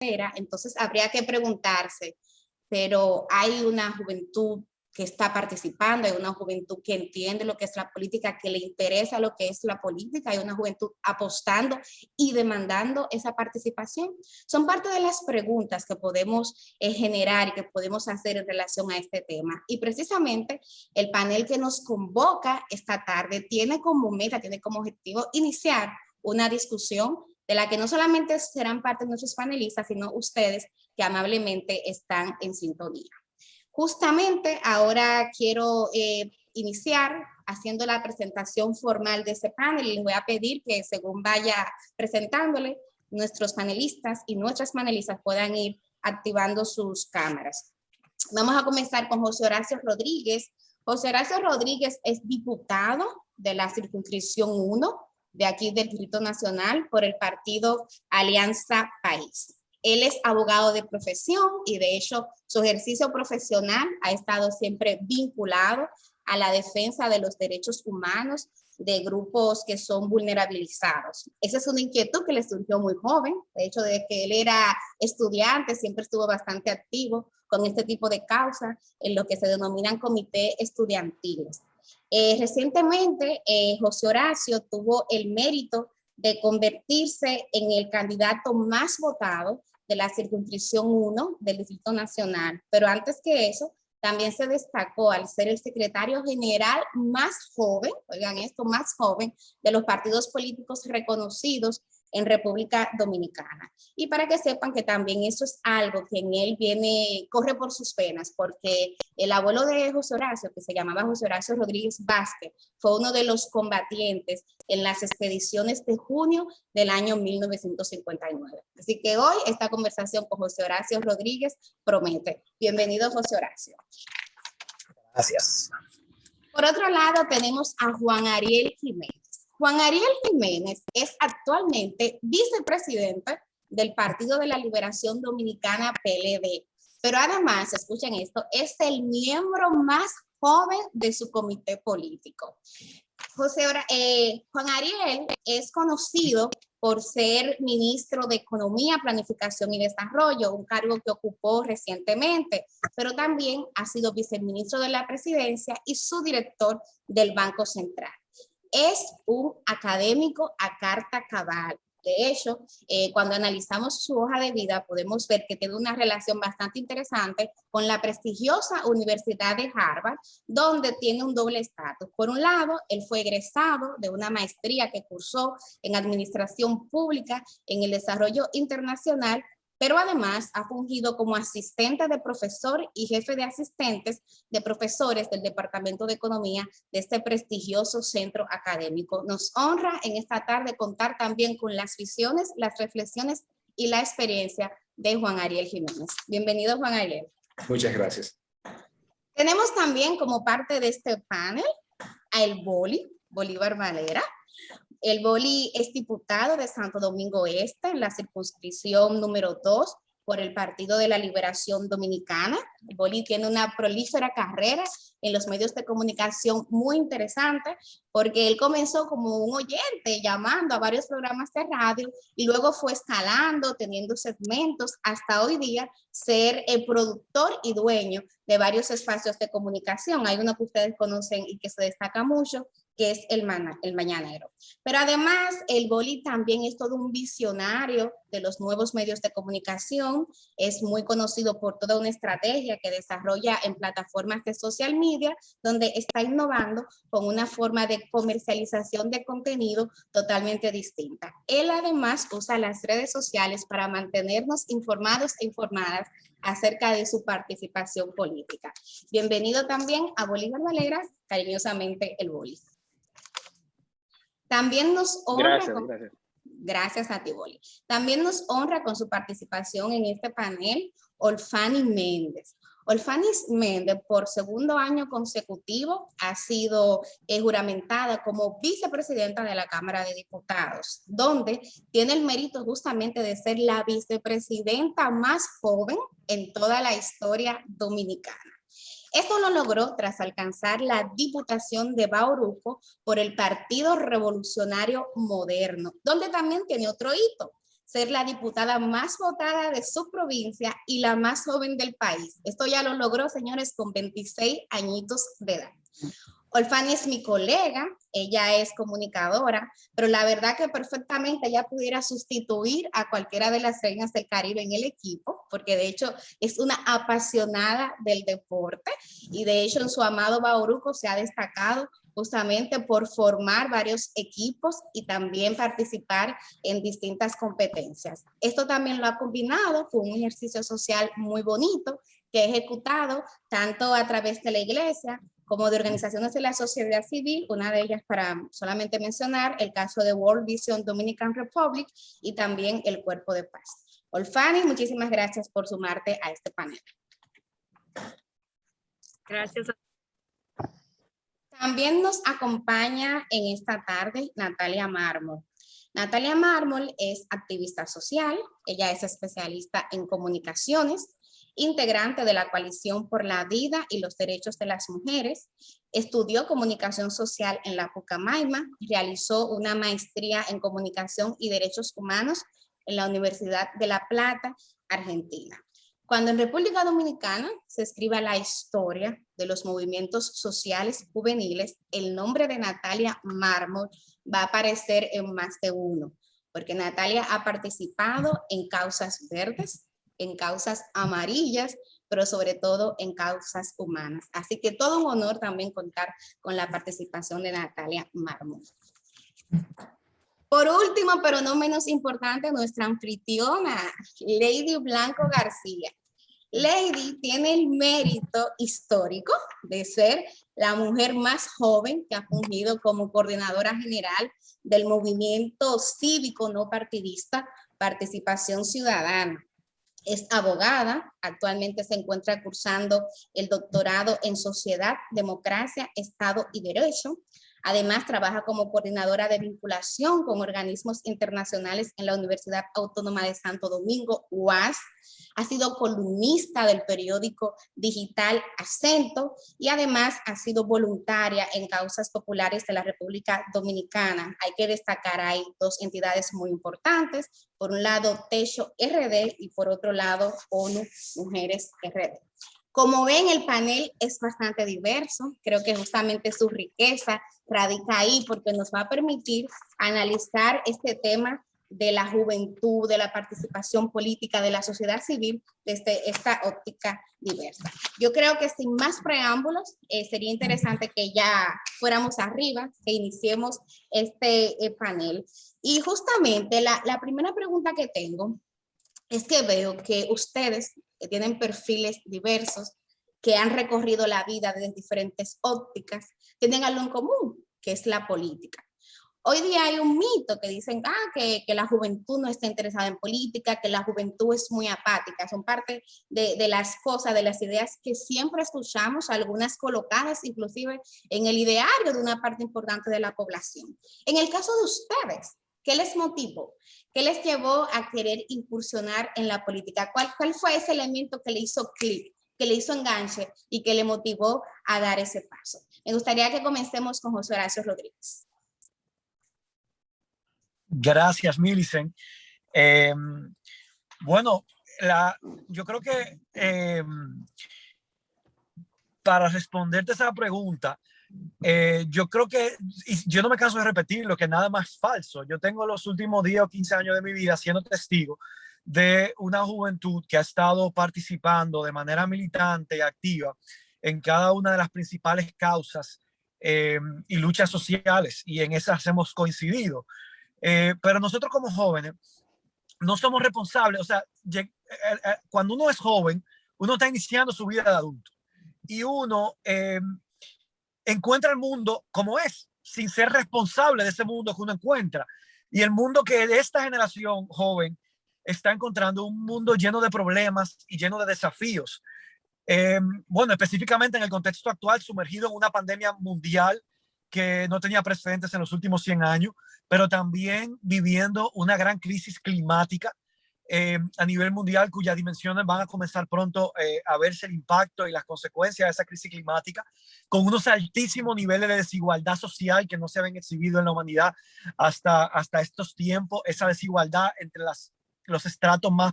Entonces habría que preguntarse, pero hay una juventud que está participando, hay una juventud que entiende lo que es la política, que le interesa lo que es la política, hay una juventud apostando y demandando esa participación. Son parte de las preguntas que podemos generar y que podemos hacer en relación a este tema. Y precisamente el panel que nos convoca esta tarde tiene como meta, tiene como objetivo iniciar una discusión de la que no solamente serán parte de nuestros panelistas, sino ustedes que amablemente están en sintonía. Justamente ahora quiero iniciar haciendo la presentación formal de ese panel y les voy a pedir que según vaya presentándole, nuestros panelistas y nuestras panelistas puedan ir activando sus cámaras. Vamos a comenzar con José Horacio Rodríguez. José Horacio Rodríguez es diputado de la circunscripción 1 de aquí del Distrito Nacional por el partido Alianza País. Él es abogado de profesión y de hecho su ejercicio profesional ha estado siempre vinculado a la defensa de los derechos humanos de grupos que son vulnerabilizados. Esa es una inquietud que le surgió muy joven. De hecho, desde que él era estudiante siempre estuvo bastante activo con este tipo de causas en lo que se denominan comités estudiantiles. Recientemente, José Horacio tuvo el mérito de convertirse en el candidato más votado de la circunscripción 1 del Distrito Nacional. Pero antes que eso, también se destacó al ser el secretario general más joven, oigan esto, más joven de los partidos políticos reconocidos en República Dominicana. Y para que sepan que también eso es algo que en él corre por sus venas, porque el abuelo de José Horacio, que se llamaba José Horacio Rodríguez Vázquez, fue uno de los combatientes en las expediciones de junio del año 1959. Así que hoy esta conversación con José Horacio Rodríguez promete. Bienvenido, José Horacio. Gracias. Por otro lado, tenemos a Juan Ariel Jiménez. Juan Ariel Jiménez es actualmente vicepresidente del Partido de la Liberación Dominicana, PLD, pero además, escuchen esto, es el miembro más joven de su comité político. Juan Ariel es conocido por ser ministro de Economía, Planificación y Desarrollo, un cargo que ocupó recientemente, pero también ha sido viceministro de la Presidencia y su director del Banco Central. Es un académico a carta cabal. De hecho, cuando analizamos su hoja de vida, podemos ver que tiene una relación bastante interesante con la prestigiosa Universidad de Harvard, donde tiene un doble estatus. Por un lado, él fue egresado de una maestría que cursó en Administración Pública en el Desarrollo Internacional, pero además ha fungido como asistente de profesor y jefe de asistentes de profesores del Departamento de Economía de este prestigioso centro académico. Nos honra en esta tarde contar también con las visiones, las reflexiones y la experiencia de Juan Ariel Jiménez. Bienvenido, Juan Ariel. Muchas gracias. Tenemos también como parte de este panel a el Bolívar Valera. El Boli es diputado de Santo Domingo Este en la circunscripción número 2 por el Partido de la Liberación Dominicana. El Boli tiene una prolífera carrera en los medios de comunicación muy interesante porque él comenzó como un oyente llamando a varios programas de radio y luego fue escalando, teniendo segmentos hasta hoy día ser el productor y dueño de varios espacios de comunicación. Hay uno que ustedes conocen y que se destaca mucho, que es el Mañanero. Pero además, el Boli también es todo un visionario de los nuevos medios de comunicación, es muy conocido por toda una estrategia que desarrolla en plataformas de social media, donde está innovando con una forma de comercialización de contenido totalmente distinta. Él además usa las redes sociales para mantenernos informados e informadas acerca de su participación política. Bienvenido también a Bolívar Valera, cariñosamente el Boli. También nos honra gracias a ti, Boli. También nos honra con su participación en este panel Olfani Méndez. Olfani Méndez, por segundo año consecutivo, ha sido juramentada como vicepresidenta de la Cámara de Diputados, donde tiene el mérito justamente de ser la vicepresidenta más joven en toda la historia dominicana. Esto lo logró tras alcanzar la diputación de Bauruco por el Partido Revolucionario Moderno, donde también tiene otro hito. ser la diputada más votada de su provincia y la más joven del país. Esto ya lo logró, señores, con 26 añitos de edad. Olfani es mi colega, ella es comunicadora, pero la verdad que perfectamente ella pudiera sustituir a cualquiera de las reinas del Caribe en el equipo, porque de hecho es una apasionada del deporte y de hecho en su amado Bauruco se ha destacado justamente por formar varios equipos y también participar en distintas competencias. Esto también lo ha combinado con un ejercicio social muy bonito que ha ejecutado tanto a través de la iglesia como de organizaciones de la sociedad civil, una de ellas para solamente mencionar el caso de World Vision Dominican Republic y también el Cuerpo de Paz. Olfani, muchísimas gracias por sumarte a este panel. Gracias. También nos acompaña en esta tarde Natalia Mármol. Natalia Mármol es activista social, ella es especialista en comunicaciones, integrante de la Coalición por la Vida y los Derechos de las Mujeres, estudió comunicación social en la Pucamaima, realizó una maestría en comunicación y derechos humanos en la Universidad de La Plata, Argentina. Cuando en República Dominicana se escriba la historia de los movimientos sociales juveniles, el nombre de Natalia Mármol va a aparecer en más de uno, porque Natalia ha participado en causas verdes, en causas amarillas, pero sobre todo en causas humanas. Así que todo un honor también contar con la participación de Natalia Mármol. Por último, pero no menos importante, nuestra anfitriona, Lady Blanco García. Lady tiene el mérito histórico de ser la mujer más joven que ha fungido como coordinadora general del movimiento cívico no partidista Participación Ciudadana. Es abogada, actualmente se encuentra cursando el doctorado en Sociedad, Democracia, Estado y Derecho. Además, trabaja como coordinadora de vinculación con organismos internacionales en la Universidad Autónoma de Santo Domingo, UAS. Ha sido columnista del periódico digital Acento y además ha sido voluntaria en causas populares de la República Dominicana. Hay que destacar ahí dos entidades muy importantes. Por un lado, Techo RD y por otro lado, ONU Mujeres RD. Como ven, el panel es bastante diverso. Creo que justamente su riqueza radica ahí porque nos va a permitir analizar este tema de la juventud, de la participación política, de la sociedad civil desde esta óptica diversa. Yo creo que sin más preámbulos, sería interesante que ya fuéramos arriba, que iniciemos este panel. Y justamente la primera pregunta que tengo es que veo que ustedes que tienen perfiles diversos, que han recorrido la vida desde diferentes ópticas, tienen algo en común, que es la política. Hoy día hay un mito que dicen que la juventud no está interesada en política, que la juventud es muy apática. Son parte de las cosas, de las ideas que siempre escuchamos, algunas colocadas inclusive en el ideario de una parte importante de la población. En el caso de ustedes, ¿qué les motivó? ¿Qué les llevó a querer incursionar en la política? ¿Cuál fue ese elemento que le hizo clic, que le hizo enganche y que le motivó a dar ese paso? Me gustaría que comencemos con José Horacio Rodríguez. Gracias, Millicent. Bueno, yo creo que para responderte esa pregunta, yo creo que, y yo no me canso de repetirlo, que nada más falso. Yo tengo los últimos 10 o 15 años de mi vida siendo testigo de una juventud que ha estado participando de manera militante y activa en cada una de las principales causas y luchas sociales, y en esas hemos coincidido. Pero nosotros como jóvenes no somos responsables. O sea, cuando uno es joven, uno está iniciando su vida de adulto y uno encuentra el mundo como es, sin ser responsable de ese mundo que uno encuentra. Y el mundo que de esta generación joven está encontrando, un mundo lleno de problemas y lleno de desafíos. Bueno, específicamente en el contexto actual, sumergido en una pandemia mundial que no tenía precedentes en los últimos 100 años, pero también viviendo una gran crisis climática a nivel mundial, cuyas dimensiones van a comenzar pronto a verse el impacto y las consecuencias de esa crisis climática, con unos altísimos niveles de desigualdad social que no se habían exhibido en la humanidad hasta estos tiempos. Esa desigualdad entre las los estratos más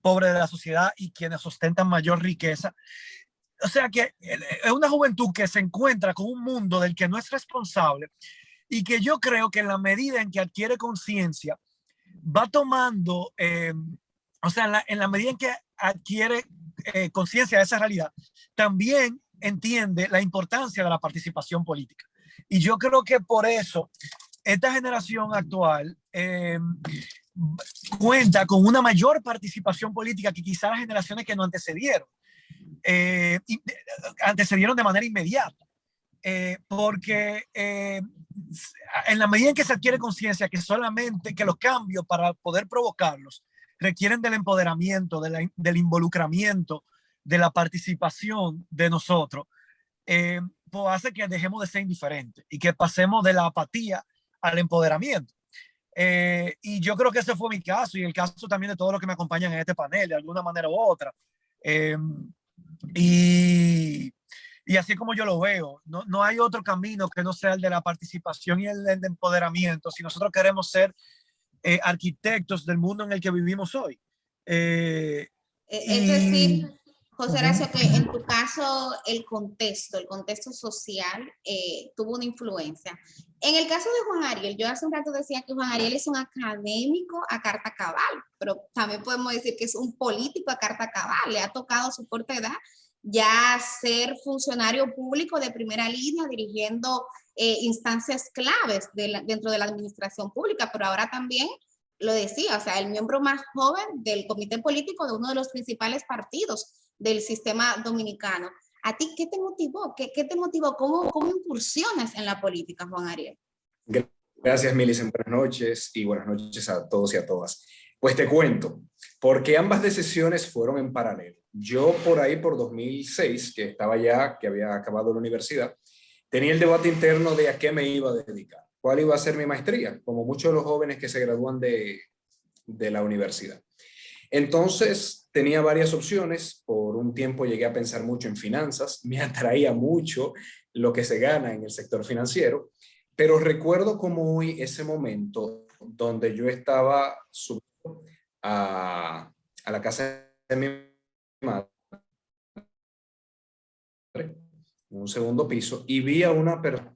pobres de la sociedad y quienes ostentan mayor riqueza. O sea que es una juventud que se encuentra con un mundo del que no es responsable y que yo creo que en la medida en que adquiere conciencia, va tomando, o sea, en la medida en que adquiere conciencia de esa realidad, también entiende la importancia de la participación política. Y yo creo que por eso esta generación actual cuenta con una mayor participación política que quizás las generaciones que nos antecedieron. Antecedieron de manera inmediata. Porque en la medida en que se adquiere conciencia que solamente que los cambios para poder provocarlos requieren del empoderamiento, del involucramiento, de la participación de nosotros, pues hace que dejemos de ser indiferentes y que pasemos de la apatía al empoderamiento. Y yo creo que ese fue mi caso y el caso también de todos los que me acompañan en este panel, de alguna manera u otra. Y así como yo lo veo, no hay otro camino que no sea el de la participación y el de empoderamiento si nosotros queremos ser arquitectos del mundo en el que vivimos hoy. Es decir, José Horacio, que en tu caso el contexto social tuvo una influencia. En el caso de Juan Ariel, yo hace un rato decía que Juan Ariel es un académico a carta cabal, pero también podemos decir que es un político a carta cabal, le ha tocado su corta edad ya ser funcionario público de primera línea, dirigiendo instancias claves dentro de la administración pública, pero ahora también lo decía, o sea, el miembro más joven del comité político de uno de los principales partidos del sistema dominicano. ¿A ti qué te motivó? ¿Qué te motivó? ¿Cómo incursionas en la política, Juan Ariel? Gracias, Millicent. Buenas noches y buenas noches a todos y a todas. Pues te cuento, porque ambas decisiones fueron en paralelo. Yo por ahí, por 2006, que había acabado la universidad, tenía el debate interno de a qué me iba a dedicar, cuál iba a ser mi maestría, como muchos de los jóvenes que se gradúan de la universidad. Entonces, tenía varias opciones. Por un tiempo llegué a pensar mucho en finanzas, me atraía mucho lo que se gana en el sector financiero, pero recuerdo como hoy ese momento donde yo estaba subido a la casa de mi madre, en un segundo piso, y vi a una persona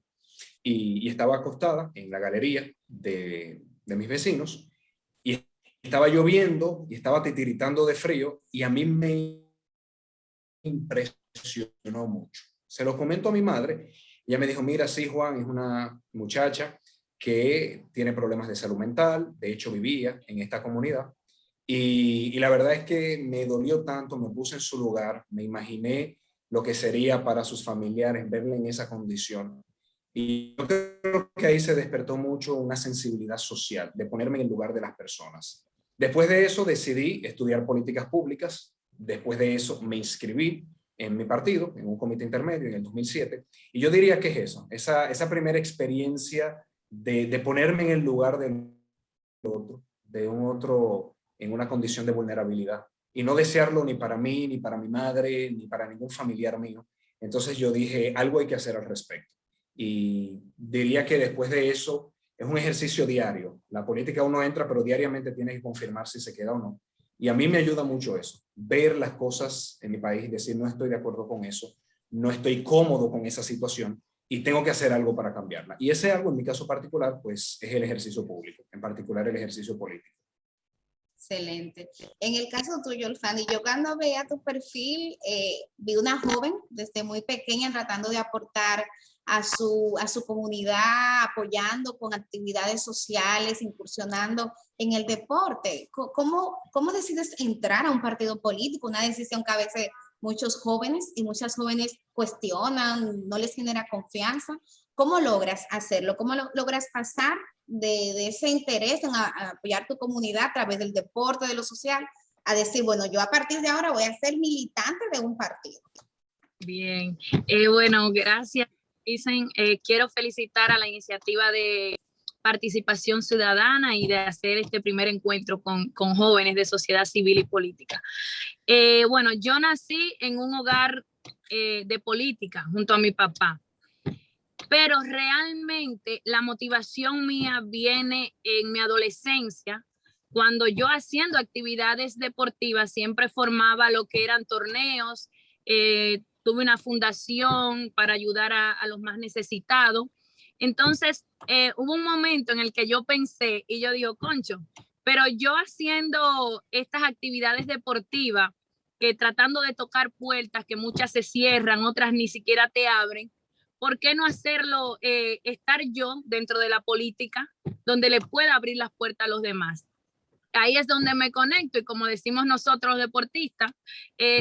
y estaba acostada en la galería de mis vecinos, y estaba lloviendo y estaba titiritando de frío, y a mí me impresionó mucho. Se lo comento a mi madre, y ella me dijo: mira, sí, Juan, es una muchacha que tiene problemas de salud mental, de hecho vivía en esta comunidad, y la verdad es que me dolió tanto, me puse en su lugar, me imaginé lo que sería para sus familiares verla en esa condición. Y yo creo que ahí se despertó mucho una sensibilidad social, de ponerme en el lugar de las personas. Después de eso decidí estudiar políticas públicas, después de eso me inscribí en mi partido, en un comité intermedio en el 2007, y yo diría que es eso, esa primera experiencia de ponerme en el lugar del otro, de un otro en una condición de vulnerabilidad, y no desearlo ni para mí, ni para mi madre, ni para ningún familiar mío. Entonces yo dije, algo hay que hacer al respecto. Y diría que después de eso es un ejercicio diario. La política uno entra, pero diariamente tiene que confirmar si se queda o no. Y a mí me ayuda mucho eso, ver las cosas en mi país y decir: no estoy de acuerdo con eso, no estoy cómodo con esa situación y tengo que hacer algo para cambiarla. Y ese algo, en mi caso particular, pues es el ejercicio público, en particular el ejercicio político. Excelente. En el caso tuyo, Olfani, yo cuando veía tu perfil, vi una joven desde muy pequeña tratando de aportar a su comunidad, apoyando con actividades sociales, incursionando en el deporte. ¿Cómo decides entrar a un partido político? Una decisión que a veces muchos jóvenes y muchas jóvenes cuestionan, no les genera confianza. ¿Cómo logras hacerlo? ¿Cómo logras pasar de ese interés en apoyar tu comunidad a través del deporte, de lo social, a decir, bueno, yo a partir de ahora voy a ser militante de un partido? Bien, bueno, gracias. Dicen, quiero felicitar a la iniciativa de participación ciudadana y de hacer este primer encuentro con jóvenes de sociedad civil y política. Bueno, yo nací en un hogar de política junto a mi papá, pero realmente la motivación mía viene en mi adolescencia, cuando yo haciendo actividades deportivas siempre formaba lo que eran torneos, tuve una fundación para ayudar a los más necesitados. Entonces, hubo un momento en el que yo pensé y yo digo, concho, pero yo haciendo estas actividades deportivas, que tratando de tocar puertas, que muchas se cierran, otras ni siquiera te abren, ¿por qué no hacerlo, estar yo dentro de la política, donde le pueda abrir las puertas a los demás? Ahí es donde me conecto y como decimos nosotros deportistas,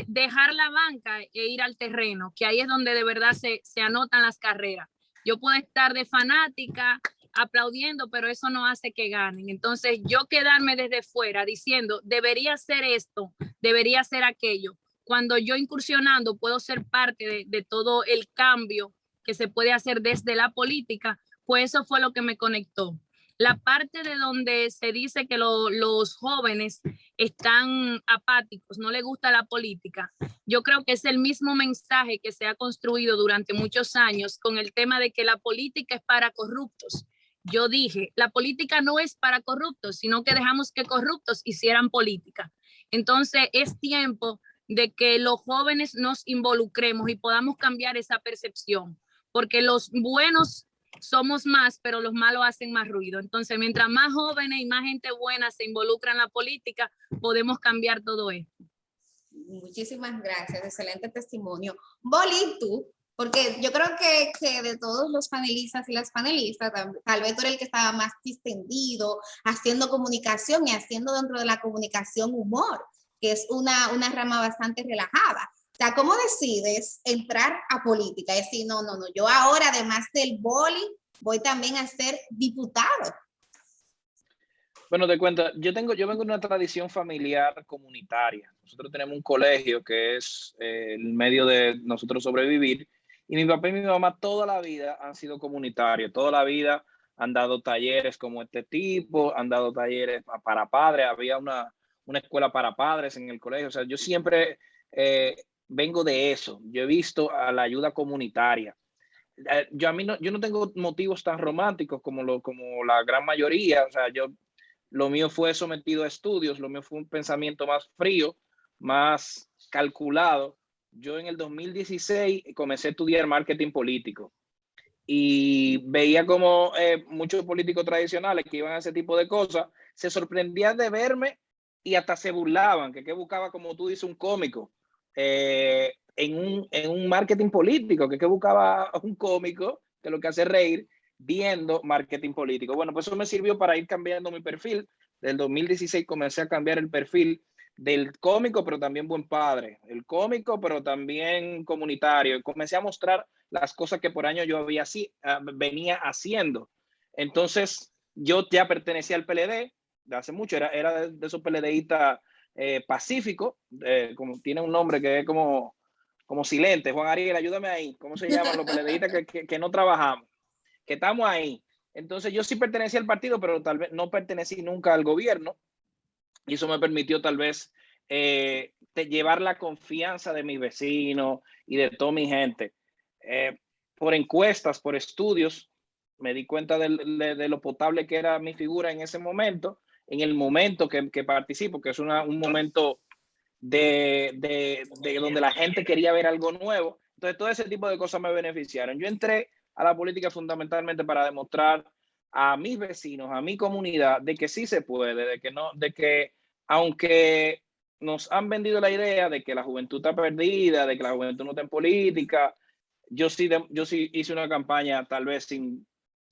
dejar la banca e ir al terreno, que ahí es donde de verdad se anotan las carreras. Yo puedo estar de fanática aplaudiendo, pero eso no hace que ganen. Entonces yo quedarme desde fuera diciendo, debería ser esto, debería ser aquello. Cuando yo incursionando puedo ser parte de todo el cambio que se puede hacer desde la política, pues eso fue lo que me conectó. La parte de donde se dice que los jóvenes están apáticos, no les gusta la política, yo creo que es el mismo mensaje que se ha construido durante muchos años con el tema de que la política es para corruptos. Yo dije, la política no es para corruptos, sino que dejamos que corruptos hicieran política. Entonces es tiempo de que los jóvenes nos involucremos y podamos cambiar esa percepción, porque los buenos somos más, pero los malos hacen más ruido. Entonces, mientras más jóvenes y más gente buena se involucra en la política, podemos cambiar todo esto. Muchísimas gracias, excelente testimonio. Boli, tú, porque yo creo que de todos los panelistas y las panelistas, tal vez tú eres el que estaba más distendido, haciendo comunicación y haciendo dentro de la comunicación humor, que es una rama bastante relajada. O sea, ¿cómo decides entrar a política? Es decir, no, yo ahora, además del boli, voy también a ser diputado. Bueno, te cuento, yo vengo de una tradición familiar comunitaria. Nosotros tenemos un colegio que es el medio de nosotros sobrevivir. Y mi papá y mi mamá toda la vida han sido comunitarios. Toda la vida han dado talleres como este tipo, han dado talleres para padres. Había una escuela para padres en el colegio. O sea, yo siempre vengo de eso. Yo he visto a la ayuda comunitaria. Yo no tengo motivos tan románticos como la gran mayoría. O sea, lo mío fue sometido a estudios, lo mío fue un pensamiento más frío, más calculado. Yo en el 2016 comencé a estudiar marketing político y veía como muchos políticos tradicionales que iban a ese tipo de cosas se sorprendían de verme y hasta se burlaban, que buscaba, como tú dices, un cómico en un marketing político, que buscaba un cómico que lo que hace reír viendo marketing político. Bueno, pues eso me sirvió para ir cambiando mi perfil. Del 2016 comencé a cambiar el perfil del cómico, pero también buen padre, el cómico, pero también comunitario. Comencé a mostrar las cosas que por años yo venía haciendo. Entonces, yo ya pertenecía al PLD de hace mucho, era de esos PLDistas pacíficos, como tiene un nombre que es como silente. Juan Ariel, ayúdame ahí. ¿Cómo se llaman los PLDistas que no trabajamos? Que estamos ahí. Entonces yo sí pertenecía al partido, pero tal vez no pertenecí nunca al gobierno. Y eso me permitió tal vez llevar la confianza de mis vecinos y de toda mi gente. Por encuestas, por estudios, me di cuenta de lo potable que era mi figura en ese momento, en el momento que participo, que es un momento de donde la gente quería ver algo nuevo. Entonces todo ese tipo de cosas me beneficiaron. Yo entré a la política fundamentalmente para demostrar a mis vecinos, a mi comunidad, de que sí se puede, de que aunque nos han vendido la idea de que la juventud está perdida, de que la juventud no está en política, yo sí hice una campaña tal vez sin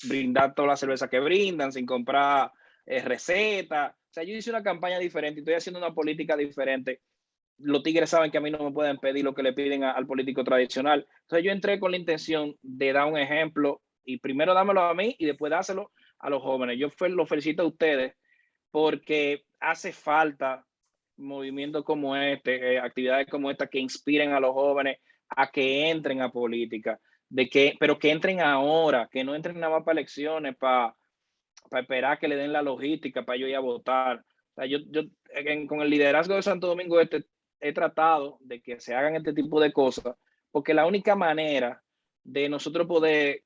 brindar toda la cerveza que brindan, sin comprar recetas. O sea, yo hice una campaña diferente y estoy haciendo una política diferente. Los tigres saben que a mí no me pueden pedir lo que le piden al político tradicional. Entonces yo entré con la intención de dar un ejemplo y primero dámelo a mí y después dárselo a los jóvenes. Yo los felicito a ustedes porque hace falta movimientos como actividades como esta que inspiren a los jóvenes a que entren a política, pero que entren ahora, que no entren nada más para elecciones, para esperar que le den la logística para yo ir a votar. O sea, yo con el liderazgo de Santo Domingo he tratado de que se hagan este tipo de cosas, porque la única manera de nosotros poder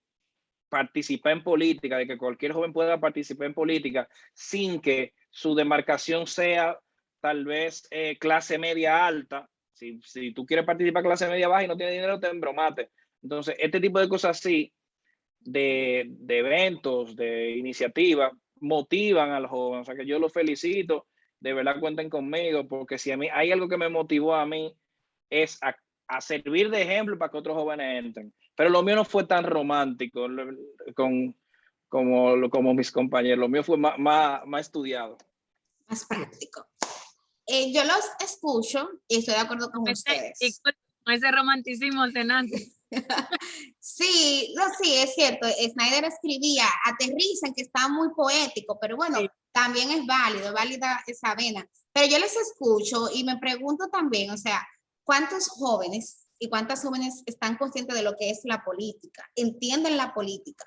participar en política, de que cualquier joven pueda participar en política sin que su demarcación sea tal vez clase media alta. Si tú quieres participar clase media baja y no tienes dinero, te embromate. Entonces, este tipo de cosas así, de eventos, de iniciativas, motivan a los jóvenes. O sea que yo los felicito, de verdad cuenten conmigo, porque si a mí hay algo que me motivó a mí es a servir de ejemplo para que otros jóvenes entren. Pero lo mío no fue tan romántico como mis compañeros, lo mío fue más estudiado. Más práctico. Yo los escucho y estoy de acuerdo con ustedes. Con ese romanticismo se nace. Sí, no, sí, es cierto. Snyder escribía, aterrizan, que está muy poético, pero bueno, sí, también es válida esa vena. Pero yo les escucho y me pregunto también, o sea, ¿cuántos jóvenes y cuántas jóvenes están conscientes de lo que es la política? ¿Entienden la política?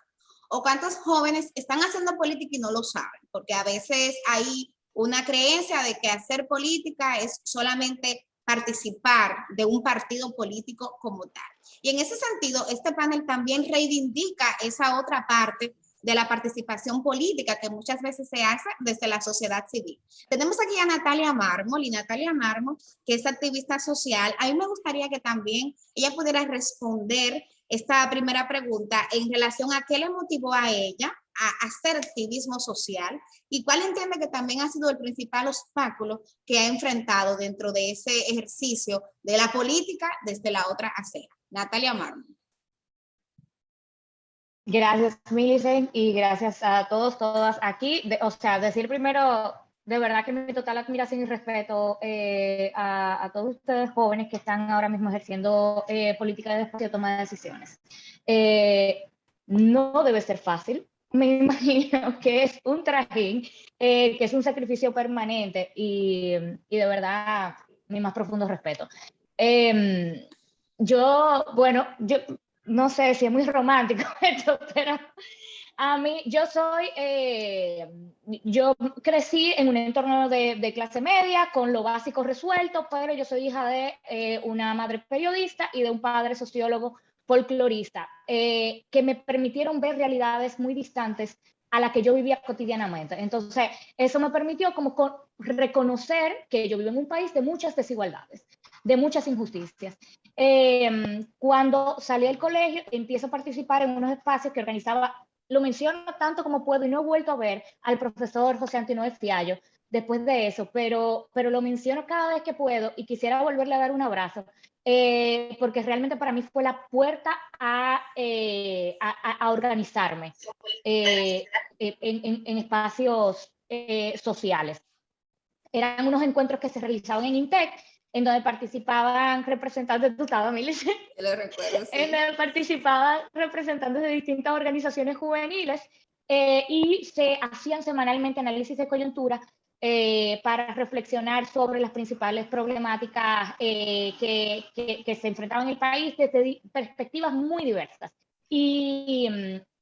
¿O cuántos jóvenes están haciendo política y no lo saben? Porque a veces hay una creencia de que hacer política es solamente participar de un partido político como tal. Y en ese sentido, este panel también reivindica esa otra parte de la participación política que muchas veces se hace desde la sociedad civil. Tenemos aquí a Natalia Mármol, y Natalia Mármol, que es activista social. A mí me gustaría que también ella pudiera responder esta primera pregunta en relación a qué le motivó a ella a hacer activismo social y cuál entiende que también ha sido el principal obstáculo que ha enfrentado dentro de ese ejercicio de la política desde la otra acera. Natalia Mármol. Gracias, Millicent, y gracias a todos, todas aquí. O sea, decir primero, de verdad que mi total admiración y respeto a todos ustedes jóvenes que están ahora mismo ejerciendo política de espacio de toma de decisiones. No debe ser fácil. Me imagino que es un trajín, que es un sacrificio permanente y de verdad mi más profundo respeto. Yo no sé si es muy romántico esto, pero a mí, yo crecí en un entorno de clase media, con lo básico resuelto, pero yo soy hija de una madre periodista y de un padre sociólogo folclorista, que me permitieron ver realidades muy distantes a la que yo vivía cotidianamente. Entonces, eso me permitió como reconocer que yo vivo en un país de muchas desigualdades, de muchas injusticias. Cuando salí del colegio, empiezo a participar en unos espacios que organizaba, lo menciono tanto como puedo y no he vuelto a ver al profesor José Antonio Fiallo después de eso, pero lo menciono cada vez que puedo y quisiera volverle a dar un abrazo, porque realmente para mí fue la puerta a organizarme en espacios sociales. Eran unos encuentros que se realizaban en INTEC, en donde participaban representantes, tú estabas, Millicent, lo recuerdo, sí, en donde participaban representantes de distintas organizaciones juveniles y se hacían semanalmente análisis de coyuntura para reflexionar sobre las principales problemáticas que se enfrentaban en el país desde perspectivas muy diversas. Y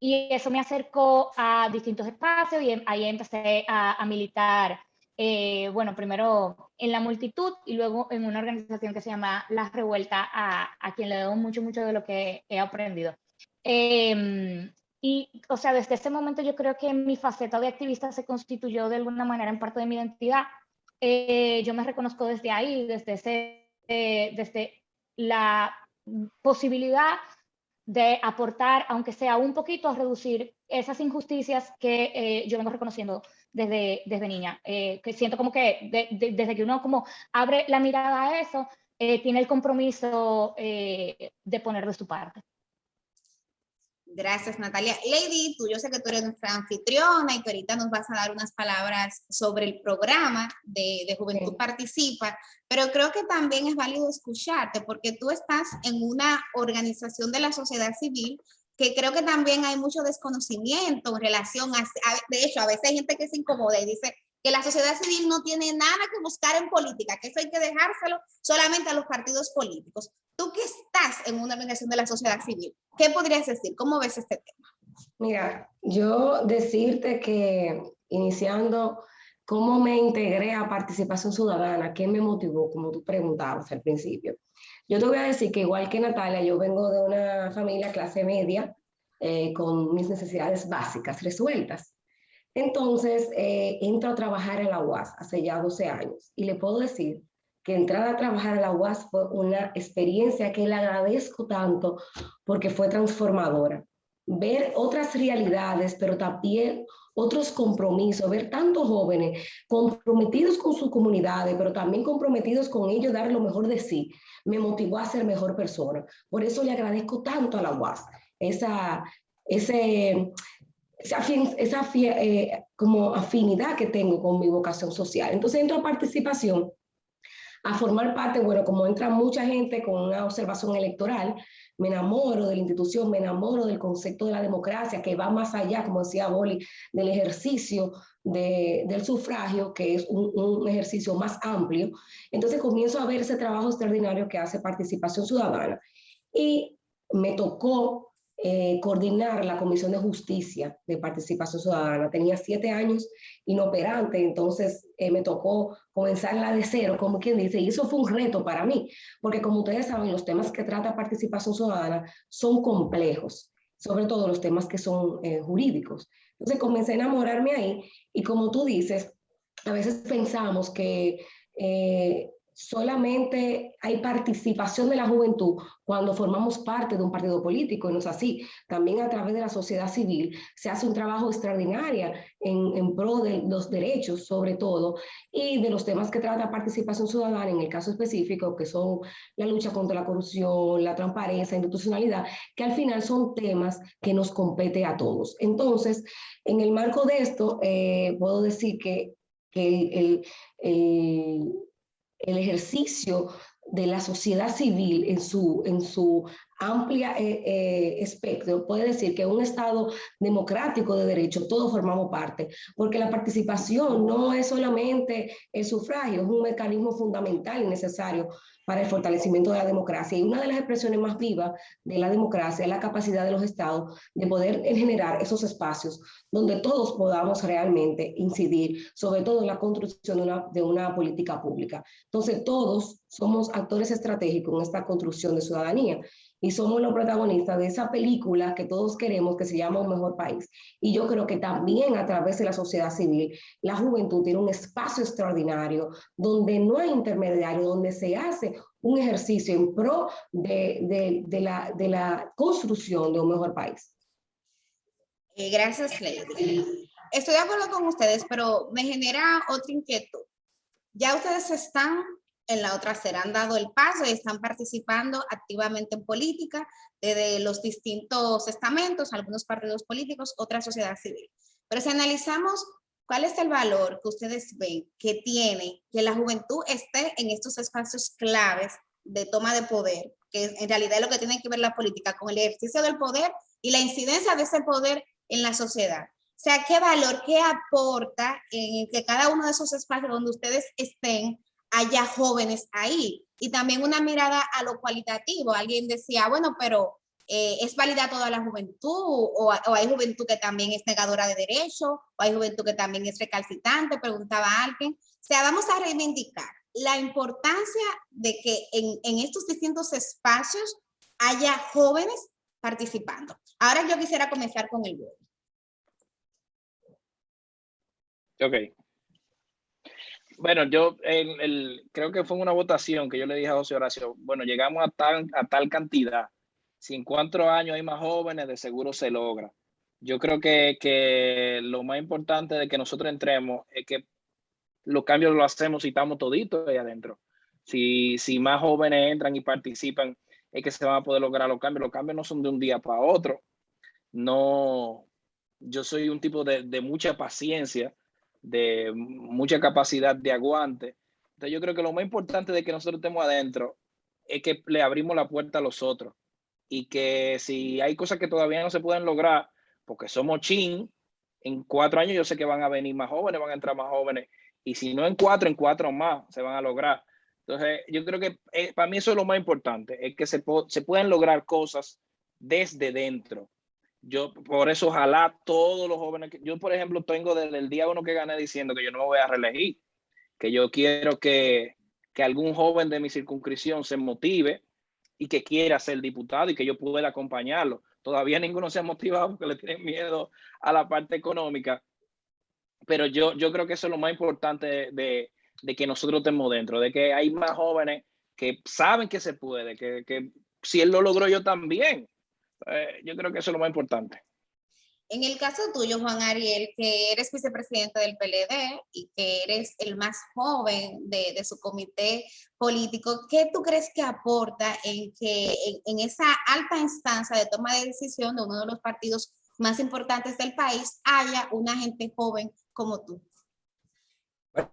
eso me acercó a distintos espacios y ahí empecé a militar. Bueno, primero en la multitud y luego en una organización que se llama La Revuelta, a quien le debo mucho de lo que he aprendido. Y, o sea, desde ese momento yo creo que mi faceta de activista se constituyó de alguna manera en parte de mi identidad. Yo me reconozco desde ahí, desde la posibilidad de aportar, aunque sea un poquito, a reducir esas injusticias que yo vengo reconociendo desde niña, que siento como que desde que uno como abre la mirada a eso, tiene el compromiso de poner de su parte. Gracias, Natalia. Lady, yo sé que tú eres nuestra anfitriona y que ahorita nos vas a dar unas palabras sobre el programa de Juventud sí. Participa, pero creo que también es válido escucharte porque tú estás en una organización de la sociedad civil que creo que también hay mucho desconocimiento en relación de hecho, a veces hay gente que se incomoda y dice que la sociedad civil no tiene nada que buscar en política, que eso hay que dejárselo solamente a los partidos políticos. Tú que estás en una organización de la sociedad civil, ¿qué podrías decir? ¿Cómo ves este tema? Mira, yo decirte que iniciando cómo me integré a participación ciudadana, qué me motivó, como tú preguntabas al principio. Yo te voy a decir que igual que Natalia, yo vengo de una familia clase media con mis necesidades básicas resueltas. Entonces, entro a trabajar en la UAS hace ya 12 años y le puedo decir que entrar a trabajar en la UAS fue una experiencia que le agradezco tanto porque fue transformadora. Ver otras realidades, pero también otros compromisos, ver tantos jóvenes comprometidos con sus comunidades, pero también comprometidos con ellos dar lo mejor de sí, me motivó a ser mejor persona. Por eso le agradezco tanto a la UAS como afinidad que tengo con mi vocación social. Entonces entro a participación, a formar parte, bueno, como entra mucha gente con una observación electoral, me enamoro de la institución, me enamoro del concepto de la democracia, que va más allá, como decía Boli, del ejercicio del sufragio, que es un ejercicio más amplio. Entonces comienzo a ver ese trabajo extraordinario que hace Participación Ciudadana. Y me tocó coordinar la Comisión de Justicia de Participación Ciudadana. Tenía 7 años inoperante, entonces me tocó comenzarla de cero, como quien dice, y eso fue un reto para mí, porque como ustedes saben, los temas que trata Participación Ciudadana son complejos, sobre todo los temas que son jurídicos. Entonces comencé a enamorarme ahí, y como tú dices, a veces pensamos que solamente hay participación de la juventud cuando formamos parte de un partido político, y no es así. También a través de la sociedad civil se hace un trabajo extraordinario en pro de los derechos, sobre todo, y de los temas que trata Participación Ciudadana, en el caso específico, que son la lucha contra la corrupción, la transparencia, institucionalidad, que al final son temas que nos compete a todos. Entonces, en el marco de esto, puedo decir que el ejercicio de la sociedad civil en su amplia espectro, puede decir que un Estado democrático de derecho, todos formamos parte, porque la participación no es solamente el sufragio, es un mecanismo fundamental y necesario para el fortalecimiento de la democracia. Y una de las expresiones más vivas de la democracia es la capacidad de los Estados de poder generar esos espacios donde todos podamos realmente incidir, sobre todo en la construcción de una política pública. Entonces, todos somos actores estratégicos en esta construcción de ciudadanía y somos los protagonistas de esa película que todos queremos, que se llama Un Mejor País. Y yo creo que también a través de la sociedad civil, la juventud tiene un espacio extraordinario donde no hay intermediario, donde se hace un ejercicio en pro de la construcción de un mejor país. Gracias, Lady. Estoy de acuerdo con ustedes, pero me genera otra inquietud. Ya ustedes están en la otra acera, han dado el paso y están participando activamente en política desde los distintos estamentos, algunos partidos políticos, otra sociedad civil. Pero si analizamos cuál es el valor que ustedes ven que tiene que la juventud esté en estos espacios claves de toma de poder, que en realidad es lo que tiene que ver la política con el ejercicio del poder y la incidencia de ese poder en la sociedad. O sea, ¿qué valor, qué aporta en que cada uno de esos espacios donde ustedes estén haya jóvenes ahí? Y también una mirada a lo cualitativo. Alguien decía, bueno, pero ¿es válida toda la juventud? ¿O hay juventud que también es negadora de derechos? ¿O hay juventud que también es recalcitrante? Preguntaba alguien. O sea, vamos a reivindicar la importancia de que en estos distintos espacios haya jóvenes participando. Ahora yo quisiera comenzar con el web. Ok. Bueno, yo creo que fue una votación que yo le dije a José Horacio, bueno, llegamos a tal cantidad. Si en 4 años hay más jóvenes, de seguro se logra. Yo creo que lo más importante de que nosotros entremos es que los cambios los hacemos si estamos toditos ahí adentro. Si más jóvenes entran y participan, es que se van a poder lograr los cambios. Los cambios no son de un día para otro. No, yo soy un tipo de mucha paciencia, de mucha capacidad de aguante. Entonces yo creo que lo más importante de que nosotros estemos adentro es que le abrimos la puerta a los otros y que si hay cosas que todavía no se pueden lograr porque somos chin, en 4 años yo sé que van a venir más jóvenes, van a entrar más jóvenes, y si no en 4 más se van a lograr. Entonces yo creo que para mí eso es lo más importante, es que se pueden lograr cosas desde dentro. Yo por eso ojalá todos los jóvenes, yo por ejemplo tengo desde el día 1 que gané diciendo que yo no me voy a reelegir, que yo quiero que algún joven de mi circunscripción se motive y que quiera ser diputado y que yo pueda acompañarlo. Todavía ninguno se ha motivado porque le tienen miedo a la parte económica, pero yo creo que eso es lo más importante de que nosotros estemos dentro, de que hay más jóvenes que saben que se puede, que si él lo logró, yo también. Yo creo que eso es lo más importante. En el caso tuyo, Juan Ariel, que eres vicepresidente del PLD y que eres el más joven de su comité político, ¿qué tú crees que aporta en esa alta instancia de toma de decisión de uno de los partidos más importantes del país haya una gente joven como tú?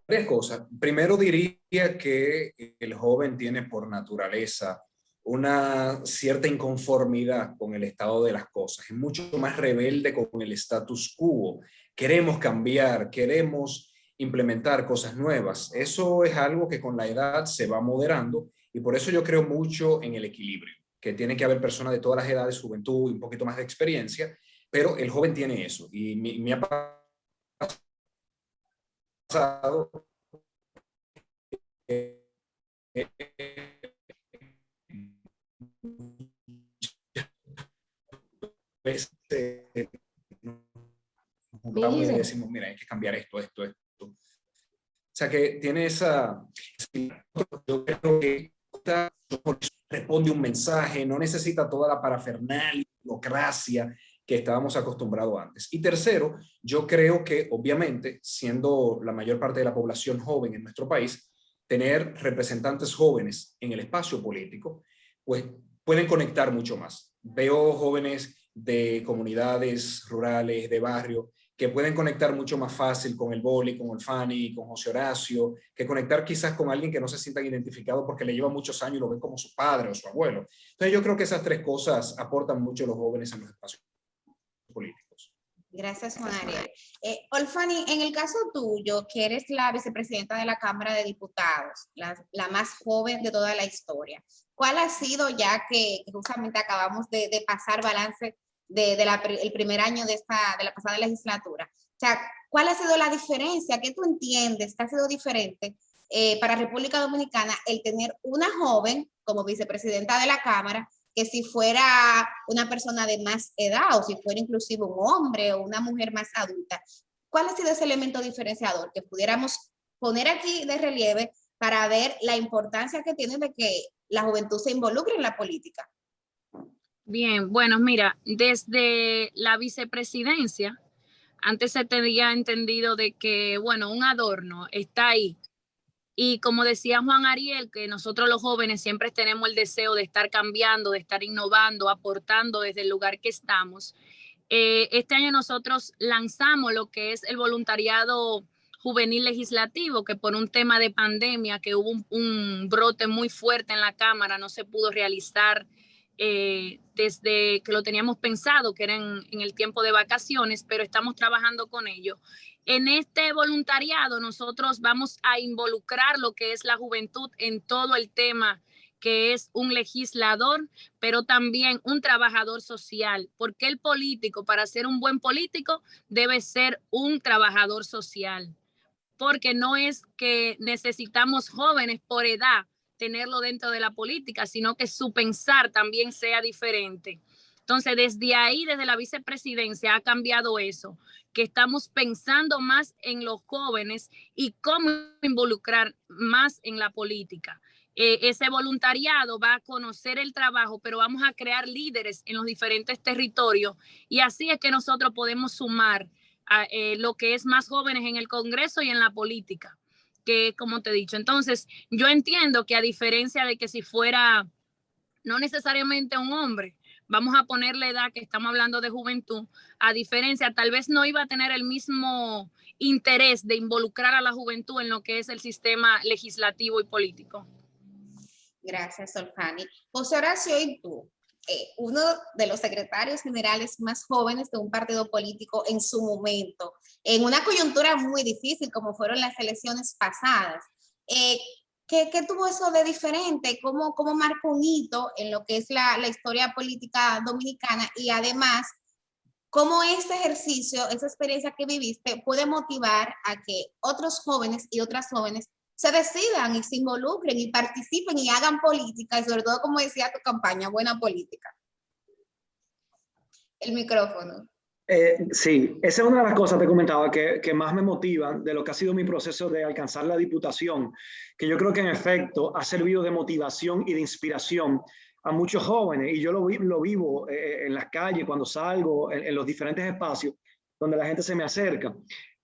Varias cosas. Primero diría que el joven tiene por naturaleza una cierta inconformidad con el estado de las cosas. Es mucho más rebelde con el status quo. Queremos cambiar, queremos implementar cosas nuevas. Eso es algo que con la edad se va moderando y por eso yo creo mucho en el equilibrio, que tiene que haber personas de todas las edades, juventud y un poquito más de experiencia, pero el joven tiene eso. Y me ha pasado juntamos y decimos, mira, hay que cambiar esto. O sea que tiene esa... Yo creo que responde un mensaje, no necesita toda la parafernalia, burocracia que estábamos acostumbrados antes. Y tercero, yo creo que obviamente, siendo la mayor parte de la población joven en nuestro país, tener representantes jóvenes en el espacio político, pues pueden conectar mucho más. Veo jóvenes de comunidades rurales, de barrio, que pueden conectar mucho más fácil con el Boli, con el Fanny, con José Horacio, que conectar quizás con alguien que no se sientan identificados porque le lleva muchos años y lo ven como su padre o su abuelo. Entonces yo creo que esas tres cosas aportan mucho a los jóvenes en los espacios políticos. Gracias, Juan Ariel. Olfani, en el caso tuyo, que eres la vicepresidenta de la Cámara de Diputados, la más joven de toda la historia, ¿cuál ha sido, ya que justamente acabamos de pasar balance el primer año de la pasada legislatura? O sea, ¿cuál ha sido la diferencia? ¿Qué tú entiendes que ha sido diferente para República Dominicana el tener una joven como vicepresidenta de la Cámara que si fuera una persona de más edad o si fuera inclusive un hombre o una mujer más adulta? ¿Cuál ha sido ese elemento diferenciador que pudiéramos poner aquí de relieve para ver la importancia que tiene de que la juventud se involucre en la política? Bien, bueno, mira, desde la vicepresidencia, antes se tenía entendido de que, bueno, un adorno está ahí. Y como decía Juan Ariel, que nosotros los jóvenes siempre tenemos el deseo de estar cambiando, de estar innovando, aportando desde el lugar que estamos. Este año nosotros lanzamos lo que es el voluntariado juvenil legislativo, que por un tema de pandemia, que hubo un brote muy fuerte en la Cámara, no se pudo realizar desde que lo teníamos pensado, que era en el tiempo de vacaciones, pero estamos trabajando con ello. En este voluntariado nosotros vamos a involucrar lo que es la juventud en todo el tema, que es un legislador, pero también un trabajador social, porque el político, para ser un buen político, debe ser un trabajador social, porque no es que necesitamos jóvenes por edad tenerlo dentro de la política, sino que su pensar también sea diferente. Entonces, desde ahí, desde la vicepresidencia, ha cambiado eso, que estamos pensando más en los jóvenes y cómo involucrar más en la política. Ese voluntariado va a conocer el trabajo, pero vamos a crear líderes en los diferentes territorios y así es que nosotros podemos sumar a lo que es más jóvenes en el Congreso y en la política, que como te he dicho. Entonces, yo entiendo que a diferencia de que si fuera no necesariamente un hombre, vamos a ponerle edad, que estamos hablando de juventud, a diferencia, tal vez no iba a tener el mismo interés de involucrar a la juventud en lo que es el sistema legislativo y político. Gracias, Olfani. José Horacio, y tú, uno de los secretarios generales más jóvenes de un partido político en su momento, en una coyuntura muy difícil como fueron las elecciones pasadas, ¿qué tuvo eso de diferente? ¿Cómo marcó un hito en lo que es la historia política dominicana? Y además, ¿cómo ese ejercicio, esa experiencia que viviste puede motivar a que otros jóvenes y otras jóvenes se decidan y se involucren y participen y hagan política? Y sobre todo, como decía tu campaña, buena política. El micrófono. Sí, esa es una de las cosas, te comentaba, que más me motivan de lo que ha sido mi proceso de alcanzar la diputación, que yo creo que en efecto ha servido de motivación y de inspiración a muchos jóvenes, y yo lo vivo en las calles, cuando salgo, en los diferentes espacios donde la gente se me acerca.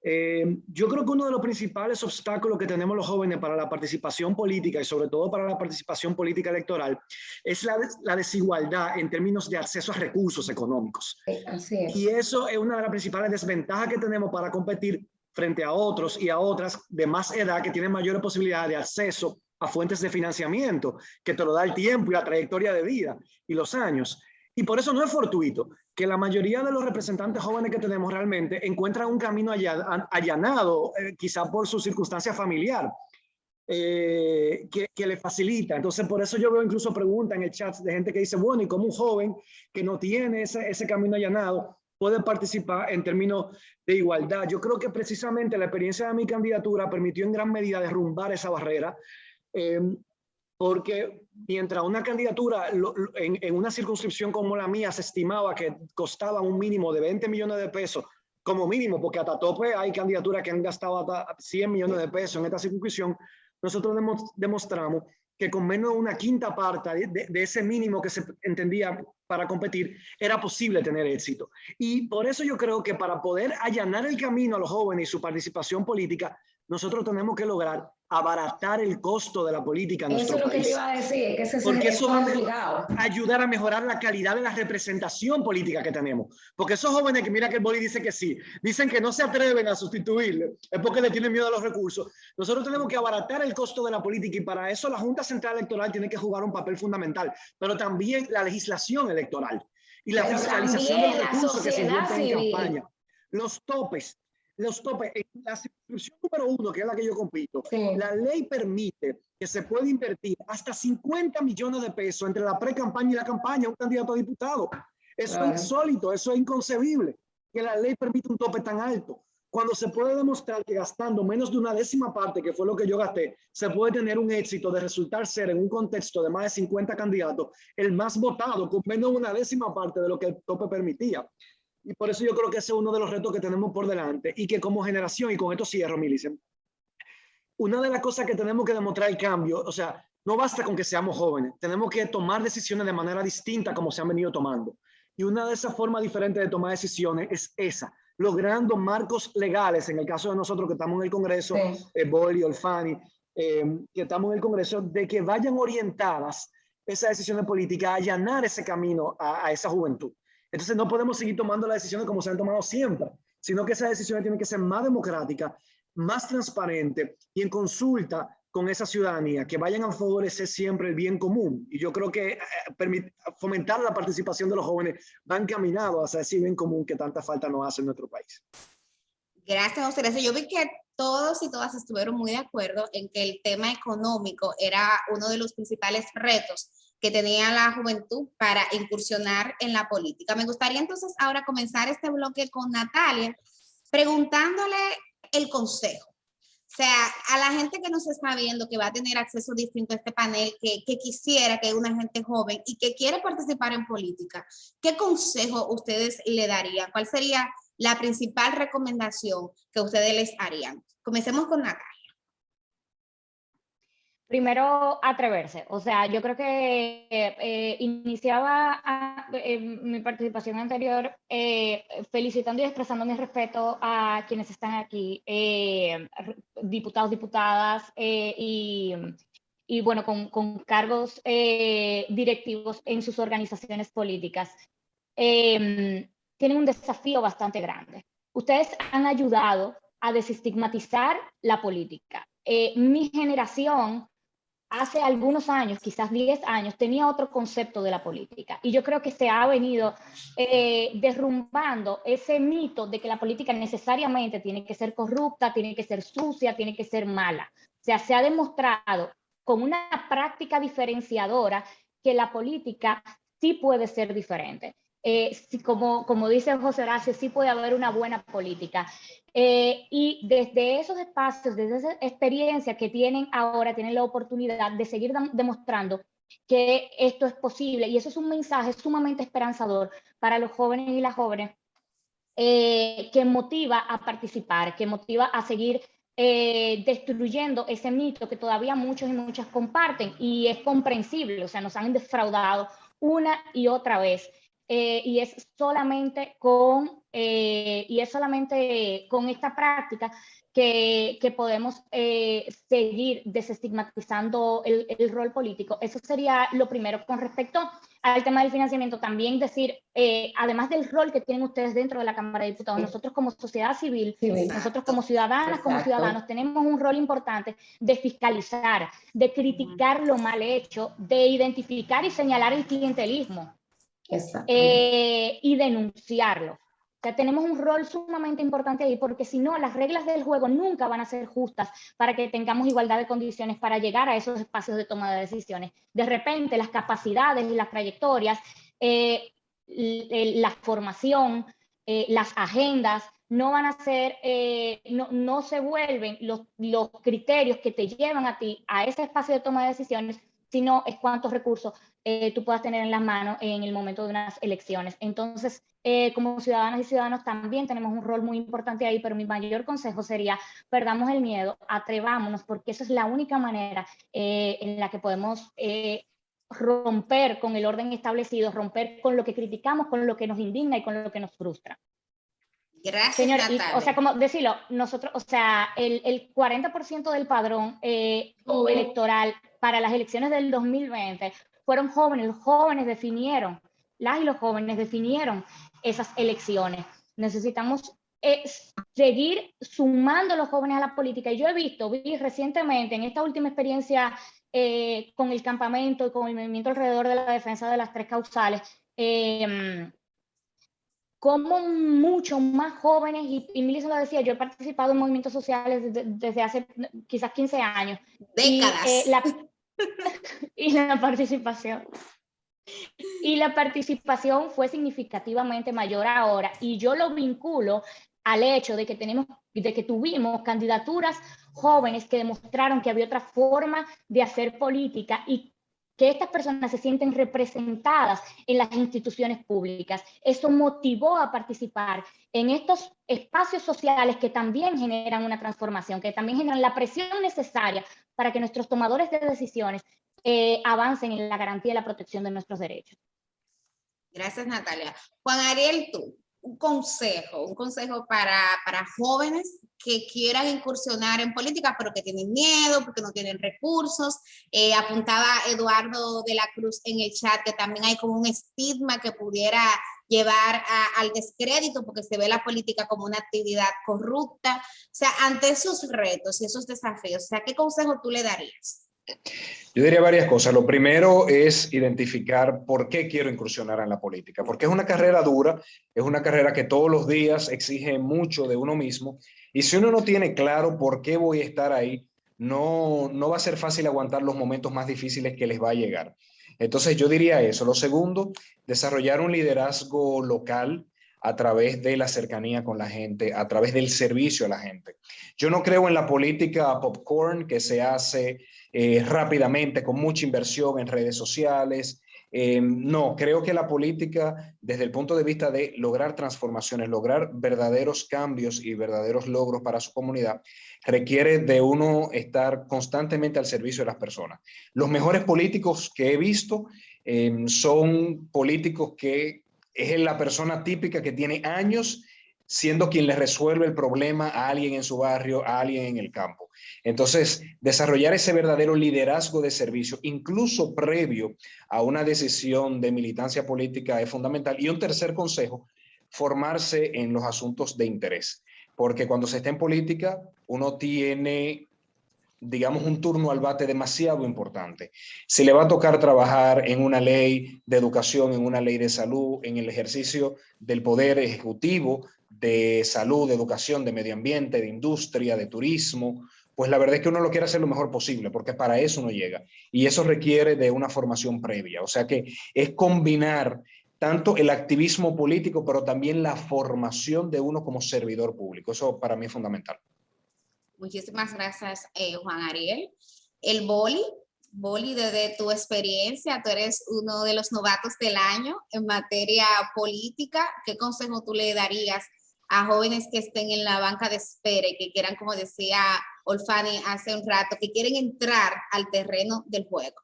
Yo creo que uno de los principales obstáculos que tenemos los jóvenes para la participación política y sobre todo para la participación política electoral es la desigualdad en términos de acceso a recursos económicos. Así es. Y eso es una de las principales desventajas que tenemos para competir frente a otros y a otras de más edad que tienen mayores posibilidades de acceso a fuentes de financiamiento, que te lo da el tiempo y la trayectoria de vida y los años. Y por eso no es fortuito que la mayoría de los representantes jóvenes que tenemos realmente encuentran un camino allanado, quizá por su circunstancia familiar, que le facilita. Entonces, por eso yo veo incluso preguntas en el chat de gente que dice, bueno, ¿y cómo un joven que no tiene ese camino allanado puede participar en términos de igualdad? Yo creo que precisamente la experiencia de mi candidatura permitió en gran medida derrumbar esa barrera, porque mientras una candidatura en una circunscripción como la mía se estimaba que costaba un mínimo de 20 millones de pesos, como mínimo, porque hasta tope hay candidaturas que han gastado hasta 100 millones de pesos en esta circunscripción, nosotros demostramos que con menos de una quinta parte de ese mínimo que se entendía para competir, era posible tener éxito. Y por eso yo creo que para poder allanar el camino a los jóvenes y su participación política, nosotros tenemos que lograr abaratar el costo de la política en nuestro país. Eso es lo que te iba a decir, que ese porque eso va obligado. a ayudar a mejorar la calidad de la representación política que tenemos. Porque esos jóvenes que mira que el Boli dice que sí, dicen que no se atreven a sustituirle, es porque le tienen miedo a los recursos. Nosotros tenemos que abaratar el costo de la política y para eso la Junta Central Electoral tiene que jugar un papel fundamental, pero también la legislación electoral y la fiscalización de los recursos que se invierten en campaña. Los topes. En la circunscripción número 1, que es la que yo compito, sí, la ley permite que se puede invertir hasta 50 millones de pesos entre la pre-campaña y la campaña un candidato a diputado. Eso es insólito, eso es inconcebible, que la ley permite un tope tan alto. Cuando se puede demostrar que gastando menos de una décima parte, que fue lo que yo gasté, se puede tener un éxito de resultar ser en un contexto de más de 50 candidatos, el más votado, con menos de una décima parte de lo que el tope permitía. Y por eso yo creo que ese es uno de los retos que tenemos por delante y que como generación, y con esto cierro, Millicent, una de las cosas que tenemos que demostrar el cambio, o sea, no basta con que seamos jóvenes, tenemos que tomar decisiones de manera distinta como se han venido tomando. Y una de esas formas diferentes de tomar decisiones es esa, logrando marcos legales, en el caso de nosotros que estamos en el Congreso, sí, Boli, Olfani, que estamos en el Congreso, de que vayan orientadas esas decisiones políticas a allanar ese camino a esa juventud. Entonces no podemos seguir tomando las decisiones como se han tomado siempre, sino que esas decisiones tienen que ser más democráticas, más transparentes y en consulta con esa ciudadanía, que vayan a favorecer siempre el bien común. Y yo creo que fomentar la participación de los jóvenes va encaminado hacia ese bien común que tanta falta nos hace en nuestro país. Gracias, José Horacio. Yo vi que todos y todas estuvieron muy de acuerdo en que el tema económico era uno de los principales retos que tenía la juventud para incursionar en la política. Me gustaría entonces ahora comenzar este bloque con Natalia, preguntándole el consejo. O sea, a la gente que nos está viendo, que va a tener acceso distinto a este panel, que quisiera, que es una gente joven y que quiere participar en política, ¿qué consejo ustedes le darían? ¿Cuál sería la principal recomendación que ustedes les harían? Comencemos con Natalia. Primero, atreverse. O sea, yo creo que iniciaba mi participación anterior felicitando y expresando mi respeto a quienes están aquí, diputados, diputadas y bueno, con cargos directivos en sus organizaciones políticas. Tienen un desafío bastante grande. Ustedes han ayudado a desestigmatizar la política. Mi generación hace algunos años, quizás 10 años, tenía otro concepto de la política. Y yo creo que se ha venido derrumbando ese mito de que la política necesariamente tiene que ser corrupta, tiene que ser sucia, tiene que ser mala. O sea, se ha demostrado con una práctica diferenciadora que la política sí puede ser diferente. Como dice José Horacio, sí puede haber una buena política. Y desde esos espacios, desde esa experiencia que tienen ahora, tienen la oportunidad de seguir demostrando que esto es posible. Y eso es un mensaje sumamente esperanzador para los jóvenes y las jóvenes que motiva a participar, que motiva a seguir destruyendo ese mito que todavía muchos y muchas comparten, y es comprensible, o sea, nos han defraudado una y otra vez. Y es solamente con esta práctica que podemos seguir desestigmatizando el rol político. Eso sería lo primero. Con respecto al tema del financiamiento, también decir, además del rol que tienen ustedes dentro de la Cámara de Diputados, nosotros como sociedad civil, nosotros como ciudadanas, como ciudadanos, tenemos un rol importante de fiscalizar, de criticar lo mal hecho, de identificar y señalar el clientelismo. Y denunciarlo. O sea, tenemos un rol sumamente importante ahí, porque si no, las reglas del juego nunca van a ser justas para que tengamos igualdad de condiciones para llegar a esos espacios de toma de decisiones. De repente, las capacidades y las trayectorias, la formación, las agendas, no van a ser, no se vuelven los criterios que te llevan a ti a ese espacio de toma de decisiones, sino es cuántos recursos tú puedas tener en las manos en el momento de unas elecciones. Entonces, como ciudadanas y ciudadanos también tenemos un rol muy importante ahí, pero mi mayor consejo sería, perdamos el miedo, atrevámonos, porque esa es la única manera en la que podemos romper con el orden establecido, romper con lo que criticamos, con lo que nos indigna y con lo que nos frustra. Gracias, señor, Natalia. o sea, como decirlo, nosotros, o sea, el 40% del padrón electoral para las elecciones del 2020 fueron jóvenes. Los jóvenes definieron, las y los jóvenes definieron esas elecciones. Necesitamos seguir sumando a los jóvenes a la política. Y yo vi recientemente en esta última experiencia con el campamento y con el movimiento alrededor de la defensa de las 3 causales, como mucho más jóvenes, y Millicent lo decía, yo he participado en movimientos sociales desde hace quizás 15 años. Décadas. Y la participación fue significativamente mayor ahora, y yo lo vinculo al hecho de que tuvimos candidaturas jóvenes que demostraron que había otra forma de hacer política y que estas personas se sienten representadas en las instituciones públicas. Eso motivó a participar en estos espacios sociales que también generan una transformación, que también generan la presión necesaria para que nuestros tomadores de decisiones avancen en la garantía y la protección de nuestros derechos. Gracias, Natalia. Juan Ariel, tú, un consejo para jóvenes que quieran incursionar en política, pero que tienen miedo, porque no tienen recursos. Apuntaba Eduardo de la Cruz en el chat que también hay como un estigma que pudiera llevar al descrédito, porque se ve la política como una actividad corrupta. O sea, ante esos retos y esos desafíos, o sea, ¿qué consejo tú le darías? Yo diría varias cosas. Lo primero es identificar por qué quiero incursionar en la política, porque es una carrera dura, es una carrera que todos los días exige mucho de uno mismo, y si uno no tiene claro por qué voy a estar ahí, no va a ser fácil aguantar los momentos más difíciles que les va a llegar. Entonces yo diría eso. Lo segundo, desarrollar un liderazgo local a través de la cercanía con la gente, a través del servicio a la gente. Yo no creo en la política popcorn que se hace rápidamente, con mucha inversión en redes sociales. No, creo que la política, desde el punto de vista de lograr transformaciones, lograr verdaderos cambios y verdaderos logros para su comunidad, requiere de uno estar constantemente al servicio de las personas. Los mejores políticos que he visto son políticos que es la persona típica que tiene años siendo quien le resuelve el problema a alguien en su barrio, a alguien en el campo. Entonces, desarrollar ese verdadero liderazgo de servicio, incluso previo a una decisión de militancia política, es fundamental. Y un tercer consejo, formarse en los asuntos de interés. Porque cuando se está en política, uno tiene, digamos, un turno al bate demasiado importante. Si le va a tocar trabajar en una ley de educación, en una ley de salud, en el ejercicio del poder ejecutivo, de salud, de educación, de medio ambiente, de industria, de turismo, pues la verdad es que uno lo quiere hacer lo mejor posible, porque para eso uno llega. Y eso requiere de una formación previa. O sea que es combinar tanto el activismo político, pero también la formación de uno como servidor público. Eso para mí es fundamental. Muchísimas gracias, Juan Ariel. El Boli, desde tu experiencia, tú eres uno de los novatos del año en materia política. ¿Qué consejo tú le darías a jóvenes que estén en la banca de espera y que quieran, como decía Olfani hace un rato, que quieren entrar al terreno del juego?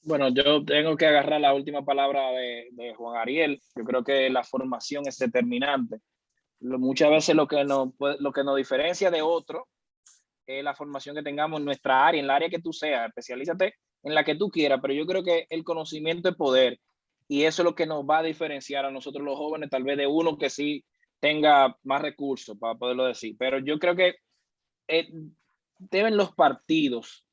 Bueno, yo tengo que agarrar la última palabra de Juan Ariel. Yo creo que la formación es determinante. Muchas veces lo que nos diferencia de otro es la formación que tengamos en nuestra área, en el área que tú seas. Especialízate en la que tú quieras, pero yo creo que el conocimiento es poder, y eso es lo que nos va a diferenciar a nosotros los jóvenes, tal vez de uno que sí tenga más recursos para poderlo decir. Pero yo creo que deben los partidos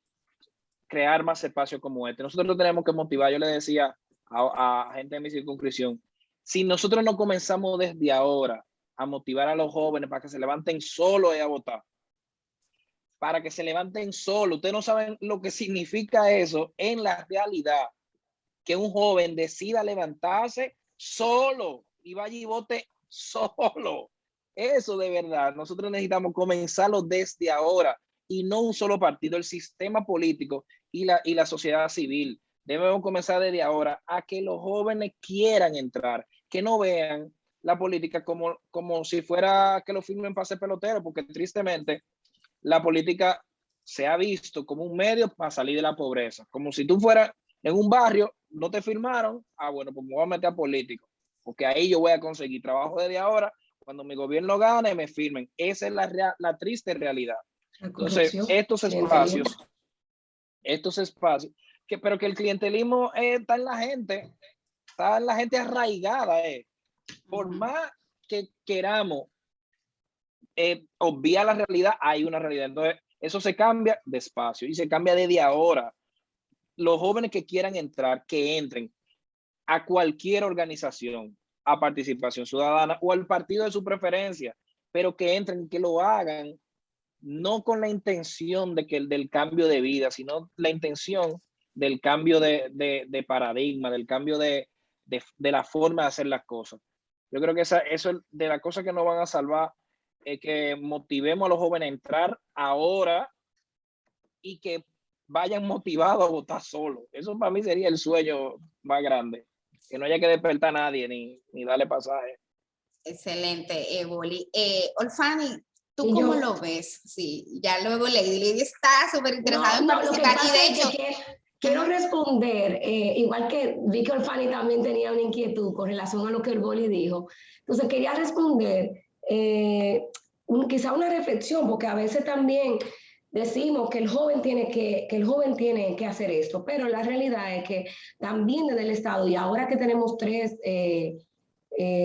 crear más espacios como este. Nosotros tenemos que motivar. Yo le decía a gente de mi circunscripción, si nosotros no comenzamos desde ahora a motivar a los jóvenes para que se levanten solos a votar, para que se levanten solos, ustedes no saben lo que significa eso en la realidad, que un joven decida levantarse solo y vaya y vote solo. Eso de verdad, nosotros necesitamos comenzarlo desde ahora, y no un solo partido, el sistema político y la sociedad civil. Debemos comenzar desde ahora a que los jóvenes quieran entrar, que no vean la política como si fuera que lo firmen para ser pelotero, porque tristemente la política se ha visto como un medio para salir de la pobreza, como si tú fueras en un barrio, no te firmaron, bueno, pues me voy a meter a político, porque ahí yo voy a conseguir trabajo desde ahora, cuando mi gobierno gane me firmen. Esa es la triste realidad. Entonces, estos espacios, pero que el clientelismo está en la gente arraigada. Por más que queramos obviar la realidad, hay una realidad. Entonces, eso se cambia despacio y se cambia desde ahora. Los jóvenes que quieran entrar, que entren a cualquier organización, a Participación Ciudadana o al partido de su preferencia, pero que entren, que lo hagan no con la intención del cambio de vida, sino la intención del cambio de paradigma, del cambio de la forma de hacer las cosas. Yo creo que eso es de las cosas que nos van a salvar, que motivemos a los jóvenes a entrar ahora y que vayan motivados a votar solo. Eso para mí sería el sueño más grande, que no haya que despertar a nadie ni darle pasaje. Excelente, Boli. Olfani, ¿tú cómo lo ves? Sí, ya luego Lady está súper interesada en participar. Y de hecho, quiero responder, igual que vi que Olfani también tenía una inquietud con relación a lo que el Boli dijo. Entonces quería responder quizá una reflexión, porque a veces también decimos que el joven tiene que hacer esto, pero la realidad es que también desde el Estado, y ahora que tenemos 3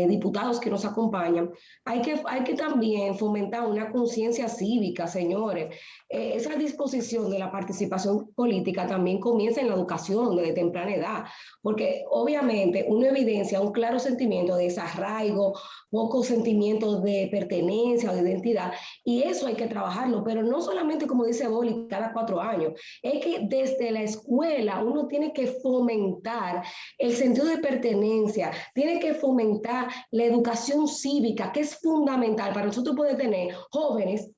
diputados que nos acompañan, hay que también fomentar una conciencia cívica, señores. Esa disposición de la participación política también comienza en la educación desde temprana edad, porque obviamente uno evidencia un claro sentimiento de desarraigo, pocos sentimientos de pertenencia o de identidad, y eso hay que trabajarlo, pero no solamente, como dice Boli, cada 4 años, es que desde la escuela uno tiene que fomentar el sentido de pertenencia, tiene que fomentar la educación cívica, que es fundamental para nosotros poder tener jóvenes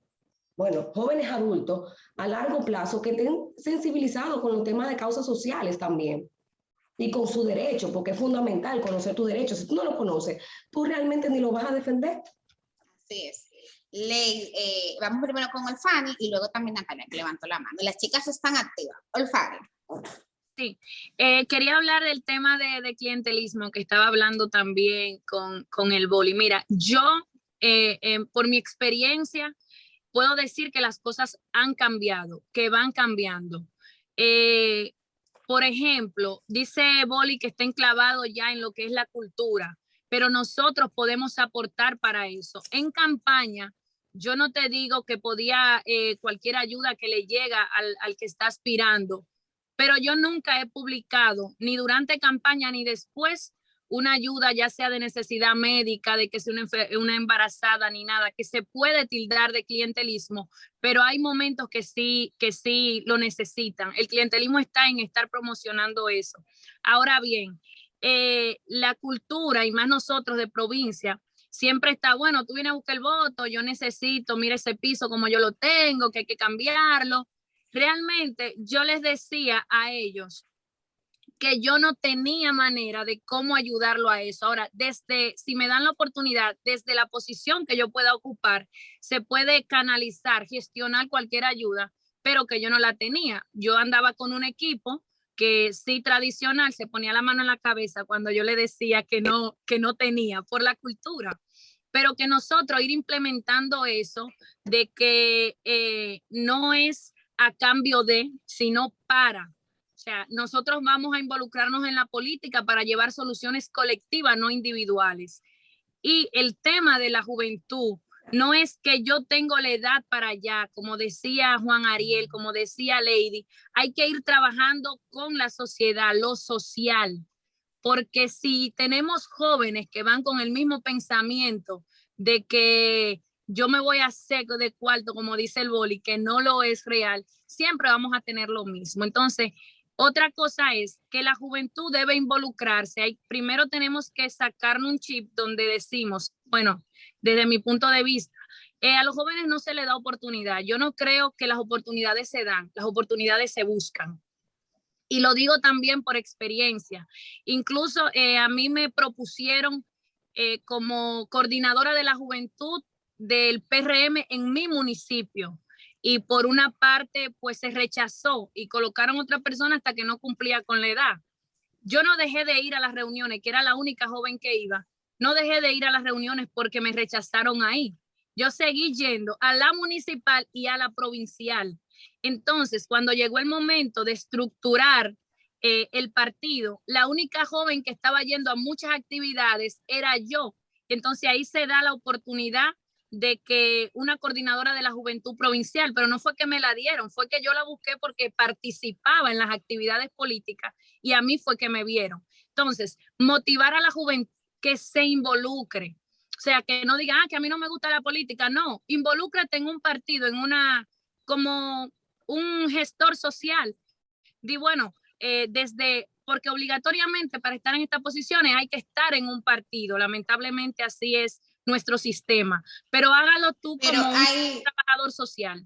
adultos a largo plazo que estén sensibilizados con los temas de causas sociales también y con su derecho, porque es fundamental conocer tu derecho. Si tú no lo conoces, tú realmente ni lo vas a defender. Así es. Vamos primero con Olfani y luego también Natalia, que levantó la mano. Las chicas están activas. Olfani. Sí, quería hablar del tema de clientelismo que estaba hablando también con el Boli. Mira, yo por mi experiencia puedo decir que las cosas han cambiado, que van cambiando. Por ejemplo, dice Boli que está enclavado ya en lo que es la cultura, pero nosotros podemos aportar para eso. En campaña, yo no te digo que podía cualquier ayuda que le llega al que está aspirando, pero yo nunca he publicado, ni durante campaña ni después, una ayuda ya sea de necesidad médica, de que sea una embarazada ni nada, que se puede tildar de clientelismo, pero hay momentos que sí lo necesitan. El clientelismo está en estar promocionando eso. Ahora bien, la cultura, y más nosotros de provincia, siempre está, bueno, tú vienes a buscar el voto, yo necesito, mira ese piso como yo lo tengo, que hay que cambiarlo. Realmente yo les decía a ellos que yo no tenía manera de cómo ayudarlo a eso. Ahora, si me dan la oportunidad, desde la posición que yo pueda ocupar, se puede canalizar, gestionar cualquier ayuda, pero que yo no la tenía. Yo andaba con un equipo que sí tradicional, se ponía la mano en la cabeza cuando yo le decía que no tenía por la cultura, pero que nosotros ir implementando eso de que no es a cambio de, sino para. O sea, nosotros vamos a involucrarnos en la política para llevar soluciones colectivas, no individuales. Y el tema de la juventud no es que yo tengo la edad para allá, como decía Juan Ariel, como decía Lady, hay que ir trabajando con la sociedad, lo social, porque si tenemos jóvenes que van con el mismo pensamiento de que yo me voy a hacer de cuarto, como dice el boli, que no lo es real, siempre vamos a tener lo mismo. Entonces, otra cosa es que la juventud debe involucrarse. Primero tenemos que sacarnos un chip donde decimos, bueno, desde mi punto de vista, a los jóvenes no se les da oportunidad. Yo no creo que las oportunidades se dan, las oportunidades se buscan. Y lo digo también por experiencia. Incluso a mí me propusieron como coordinadora de la juventud del PRM en mi municipio. Y por una parte, pues se rechazó y colocaron otra persona hasta que no cumplía con la edad. Yo no dejé de ir a las reuniones, que era la única joven que iba. No dejé de ir a las reuniones porque me rechazaron ahí. Yo seguí yendo a la municipal y a la provincial. Entonces, cuando llegó el momento de estructurar el partido, la única joven que estaba yendo a muchas actividades era yo. Entonces ahí se da la oportunidad de que una coordinadora de la juventud provincial, pero no fue que me la dieron, fue que yo la busqué porque participaba en las actividades políticas y a mí fue que me vieron. Entonces, motivar a la juventud que se involucre, o sea, que no diga, que a mí no me gusta la política, no, involúcrate en un partido, como un gestor social. Di, bueno, porque obligatoriamente para estar en estas posiciones hay que estar en un partido, lamentablemente así es nuestro sistema, pero hágalo tú como un trabajador social.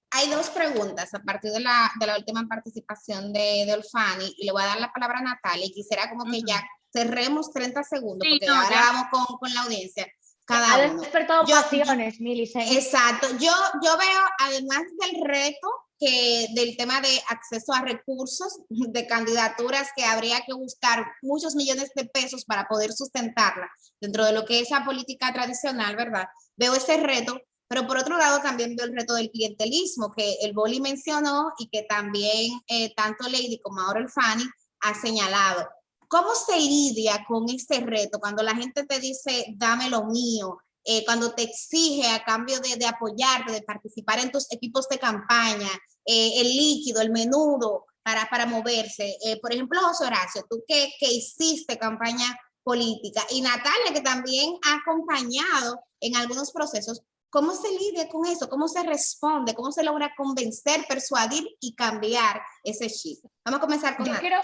Hay dos preguntas a partir de la última participación de Olfani, y le voy a dar la palabra a Natalia, y quisiera como que ya cerremos 30 segundos, sí, porque ahora ya vamos con la audiencia. Cada uno. Despertado pasiones, Milicen. Exacto. Yo veo, además del reto, del tema de acceso a recursos, de candidaturas que habría que buscar muchos millones de pesos para poder sustentarla dentro de lo que es la política tradicional, ¿verdad? Veo ese reto, pero por otro lado también veo el reto del clientelismo que el Boli mencionó y que también tanto Lady como ahora Olfani ha señalado. ¿Cómo se lidia con ese reto cuando la gente te dice, dame lo mío? Cuando te exige a cambio de apoyarte, de participar en tus equipos de campaña, el líquido, el menudo para moverse. Por ejemplo, José Horacio, tú que hiciste campaña política, y Natalia, que también ha acompañado en algunos procesos, ¿cómo se lidia con eso? ¿Cómo se responde? ¿Cómo se logra convencer, persuadir y cambiar ese chip? Vamos a comenzar con Natalia.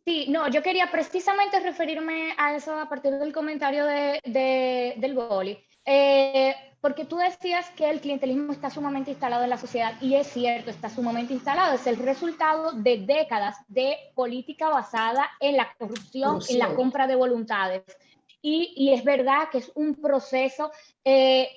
Sí, no, yo quería precisamente referirme a eso a partir del comentario del Boli, porque tú decías que el clientelismo está sumamente instalado en la sociedad, y es cierto, está sumamente instalado, es el resultado de décadas de política basada en la corrupción, en la compra de voluntades, y es verdad que es un proceso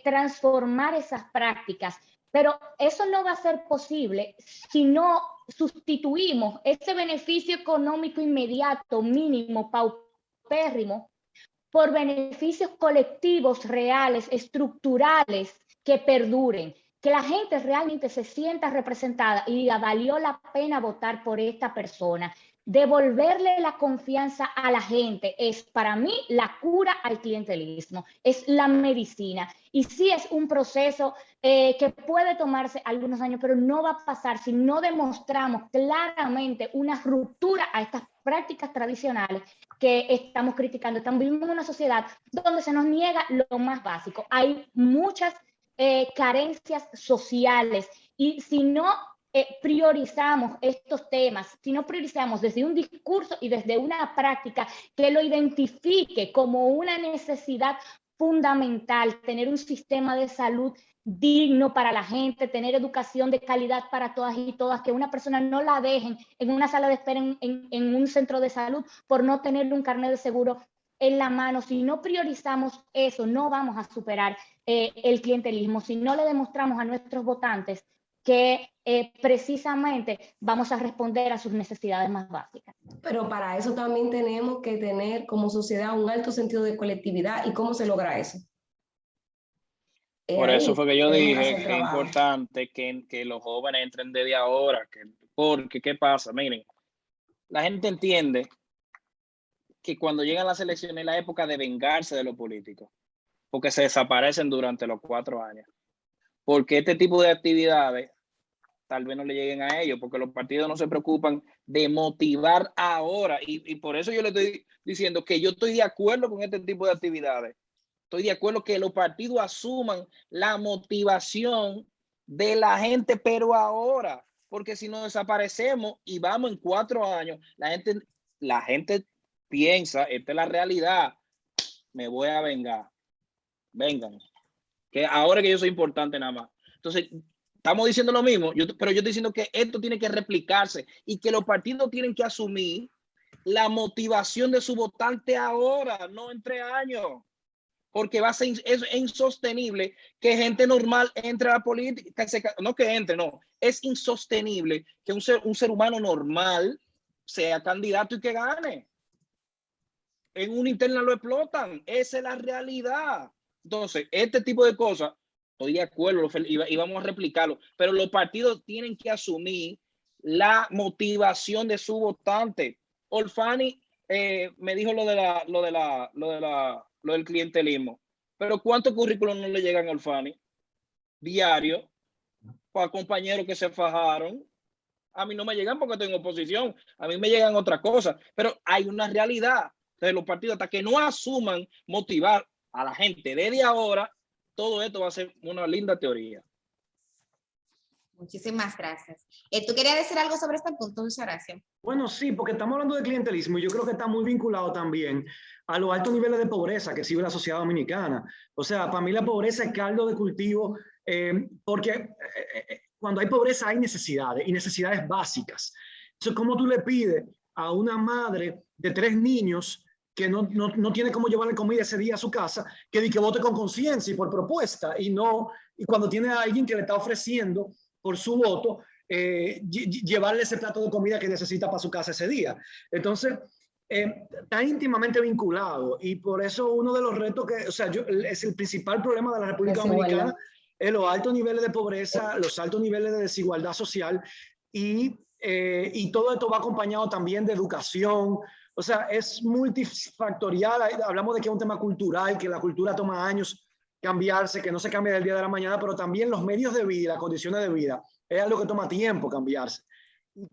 transformar esas prácticas, pero eso no va a ser posible si no sustituimos ese beneficio económico inmediato, mínimo, paupérrimo, por beneficios colectivos reales, estructurales, que perduren, que la gente realmente se sienta representada y diga, valió la pena votar por esta persona. Devolverle la confianza a la gente es para mí la cura al clientelismo, es la medicina. Y sí es un proceso que puede tomarse algunos años, pero no va a pasar si no demostramos claramente una ruptura a estas prácticas tradicionales que estamos criticando. Estamos viviendo en una sociedad donde se nos niega lo más básico. Hay muchas carencias sociales, y si no priorizamos estos temas, si no priorizamos desde un discurso y desde una práctica que lo identifique como una necesidad fundamental tener un sistema de salud digno para la gente, tener educación de calidad para todas y todas, que una persona no la dejen en una sala de espera en un centro de salud por no tener un carnet de seguro en la mano. Si no priorizamos eso, no vamos a superar el clientelismo. Si no le demostramos a nuestros votantes que precisamente vamos a responder a sus necesidades más básicas. Pero para eso también tenemos que tener como sociedad un alto sentido de colectividad. ¿Y cómo se logra eso? Por eso fue que yo dije que es importante que los jóvenes entren desde ahora, porque ¿qué pasa? Miren, la gente entiende que cuando llegan las elecciones es la época de vengarse de los políticos, porque se desaparecen durante los 4 años. Porque este tipo de actividades tal vez no le lleguen a ellos, porque los partidos no se preocupan de motivar ahora. Y por eso yo le estoy diciendo que yo estoy de acuerdo con este tipo de actividades. Estoy de acuerdo que los partidos asuman la motivación de la gente, pero ahora, porque si nos desaparecemos y vamos en 4 años, la gente piensa, esta es la realidad, me voy a vengar. Vengan, que ahora que yo soy importante nada más. Entonces, estamos diciendo lo mismo, pero yo estoy diciendo que esto tiene que replicarse y que los partidos tienen que asumir la motivación de su votante ahora, no en 3 años. Porque es insostenible que gente normal entre a la política, no que entre, no, es insostenible que un ser humano normal sea candidato y que gane. En una interna lo explotan, esa es la realidad. Entonces, este tipo de cosas, estoy de acuerdo y vamos a replicarlo, pero los partidos tienen que asumir la motivación de su votante. Olfani me dijo lo del clientelismo, pero ¿cuántos currículos no le llegan a Olfani? Diario, para compañeros que se fajaron. A mí no me llegan porque estoy en oposición, a mí me llegan otras cosas, pero hay una realidad. Entonces los partidos, hasta que no asuman motivar a la gente desde ahora, todo esto va a ser una linda teoría. Muchísimas gracias. ¿Tú querías decir algo sobre este punto, Luis Horacio? Bueno, sí, porque estamos hablando de clientelismo y yo creo que está muy vinculado también a los altos niveles de pobreza que vive la sociedad dominicana. O sea, para mí la pobreza es caldo de cultivo porque cuando hay pobreza hay necesidades y necesidades básicas. Entonces, ¿cómo tú le pides a una madre de 3 niños que no tiene cómo llevarle comida ese día a su casa, que vote con conciencia y por propuesta, y cuando tiene a alguien que le está ofreciendo por su voto, llevarle ese plato de comida que necesita para su casa ese día? Entonces, está íntimamente vinculado, y por eso uno de los retos es el principal problema de la República Dominicana, es los altos niveles de pobreza, los altos niveles de desigualdad social, y todo esto va acompañado también de educación. O sea, es multifactorial. Hablamos de que es un tema cultural, que la cultura toma años cambiarse, que no se cambia del día de la mañana, pero también los medios de vida, las condiciones de vida, es algo que toma tiempo cambiarse. Y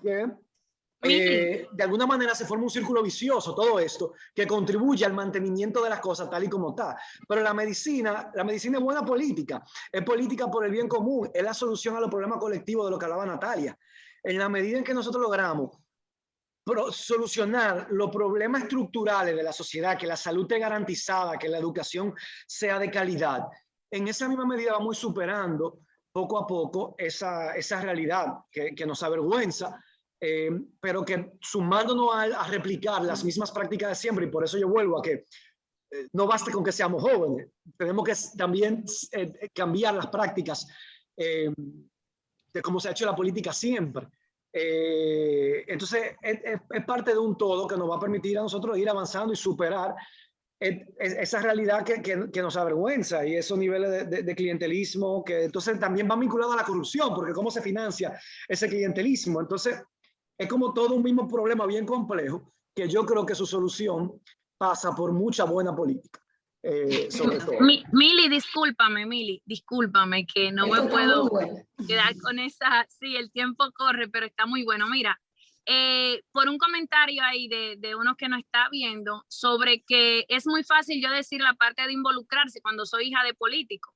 que de alguna manera se forma un círculo vicioso, todo esto, que contribuye al mantenimiento de las cosas tal y como está. Pero la medicina es buena política, es política por el bien común, es la solución a los problemas colectivos de lo que hablaba Natalia. En la medida en que nosotros logramos solucionar los problemas estructurales de la sociedad, que la salud esté garantizada, que la educación sea de calidad, en esa misma medida vamos superando poco a poco esa realidad que nos avergüenza, pero que sumándonos a replicar las mismas prácticas de siempre, y por eso yo vuelvo a que no basta con que seamos jóvenes, tenemos que también cambiar las prácticas de cómo se ha hecho la política siempre. Entonces es parte de un todo que nos va a permitir a nosotros ir avanzando y superar esa realidad que nos avergüenza, y esos niveles de clientelismo que entonces también van vinculados a la corrupción, porque cómo se financia ese clientelismo. Entonces es como todo un mismo problema bien complejo, que yo creo que su solución pasa por mucha buena política. Sobre todo. Mili, discúlpame que no me puedo quedar con esa, sí, el tiempo corre, pero está muy bueno. Mira, por un comentario ahí de uno que nos está viendo sobre que es muy fácil yo decir la parte de involucrarse cuando soy hija de político.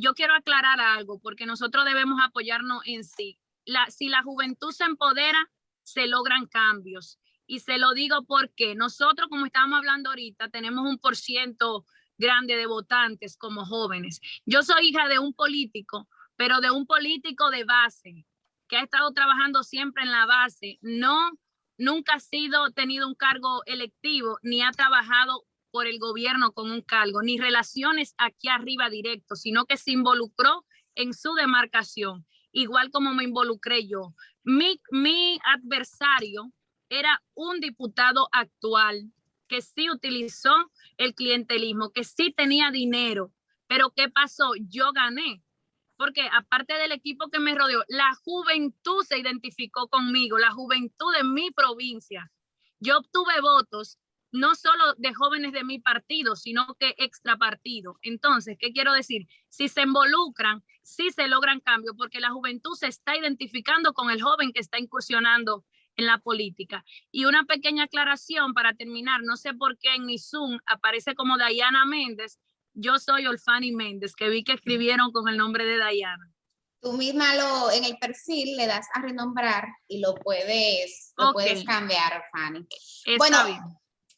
Yo quiero aclarar algo, porque nosotros debemos apoyarnos en sí. Si la juventud se empodera, se logran cambios. Y se lo digo porque nosotros, como estábamos hablando ahorita, tenemos un % grande de votantes como jóvenes. Yo soy hija de un político, pero de un político de base, que ha estado trabajando siempre en la base. Nunca ha tenido un cargo electivo, ni ha trabajado por el gobierno con un cargo, ni relaciones aquí arriba directo, sino que se involucró en su demarcación, igual como me involucré yo. Mi adversario era un diputado actual que sí utilizó el clientelismo, que sí tenía dinero, pero ¿qué pasó? Yo gané, porque aparte del equipo que me rodeó, la juventud se identificó conmigo, la juventud de mi provincia. Yo obtuve votos no solo de jóvenes de mi partido, sino que extra partido. Entonces, ¿qué quiero decir? Si se involucran, sí se logran cambios, porque la juventud se está identificando con el joven que está incursionando en la política. Y una pequeña aclaración para terminar, no sé por qué en mi Zoom aparece como Dayana Méndez. Yo soy Olfani Méndez, que vi que escribieron con el nombre de Dayana. Tú misma en el perfil le das a renombrar y lo puedes cambiar, Fanny. Bueno, bien.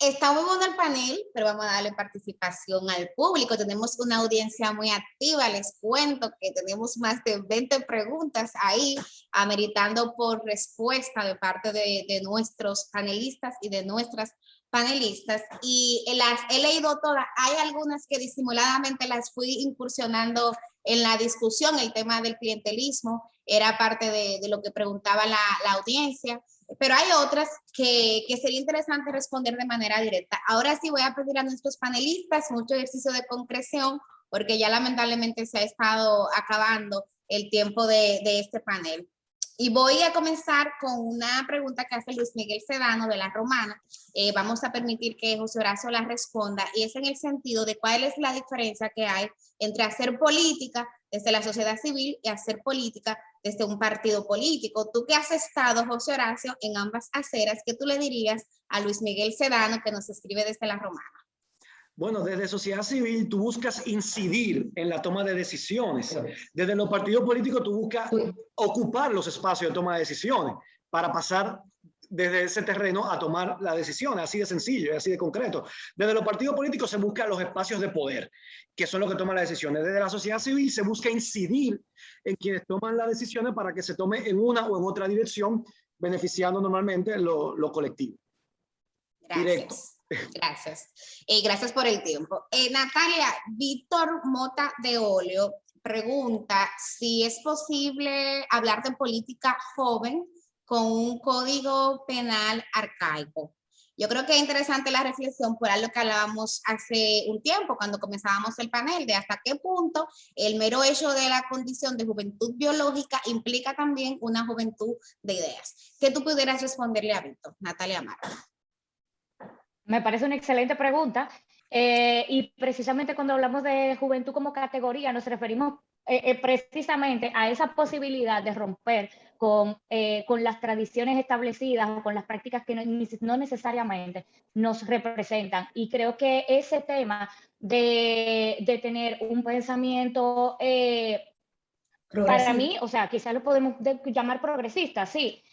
Estamos en el panel, pero vamos a darle participación al público. Tenemos una audiencia muy activa. Les cuento que tenemos más de 20 preguntas ahí, ameritando por respuesta de parte de nuestros panelistas y de nuestras panelistas. Y las he leído todas. Hay algunas que disimuladamente las fui incursionando en la discusión. El tema del clientelismo era parte de lo que preguntaba la audiencia. Pero hay otras que sería interesante responder de manera directa. Ahora sí voy a pedir a nuestros panelistas mucho ejercicio de concreción, porque ya lamentablemente se ha estado acabando el tiempo de este panel. Y voy a comenzar con una pregunta que hace Luis Miguel Sedano de La Romana. Vamos a permitir que José Horacio la responda, y es en el sentido de cuál es la diferencia que hay entre hacer política desde la sociedad civil y hacer política desde un partido político. Tú que has estado, José Horacio, en ambas aceras, ¿qué tú le dirías a Luis Miguel Sedano, que nos escribe desde La Romana? Bueno, desde sociedad civil tú buscas incidir en la toma de decisiones. Desde los partidos políticos tú buscas ocupar los espacios de toma de decisiones para pasar desde ese terreno a tomar la decisión, así de sencillo y así de concreto. Desde los partidos políticos se buscan los espacios de poder, que son los que toman las decisiones. Desde la sociedad civil se busca incidir en quienes toman las decisiones para que se tome en una o en otra dirección, beneficiando normalmente lo colectivo. Gracias. Directo. Gracias. Gracias por el tiempo. Natalia, Víctor Mota de Olio pregunta si es posible hablar de política joven con un código penal arcaico. Yo creo que es interesante la reflexión por algo que hablábamos hace un tiempo cuando comenzábamos el panel, de hasta qué punto el mero hecho de la condición de juventud biológica implica también una juventud de ideas. ¿Qué tú pudieras responderle a Víctor? Natalia Amaro. Me parece una excelente pregunta, y precisamente cuando hablamos de juventud como categoría nos referimos precisamente a esa posibilidad de romper con las tradiciones establecidas o con las prácticas que no necesariamente nos representan. Y creo que ese tema de tener un pensamiento, para mí, o sea, quizás lo podemos llamar progresista, sí,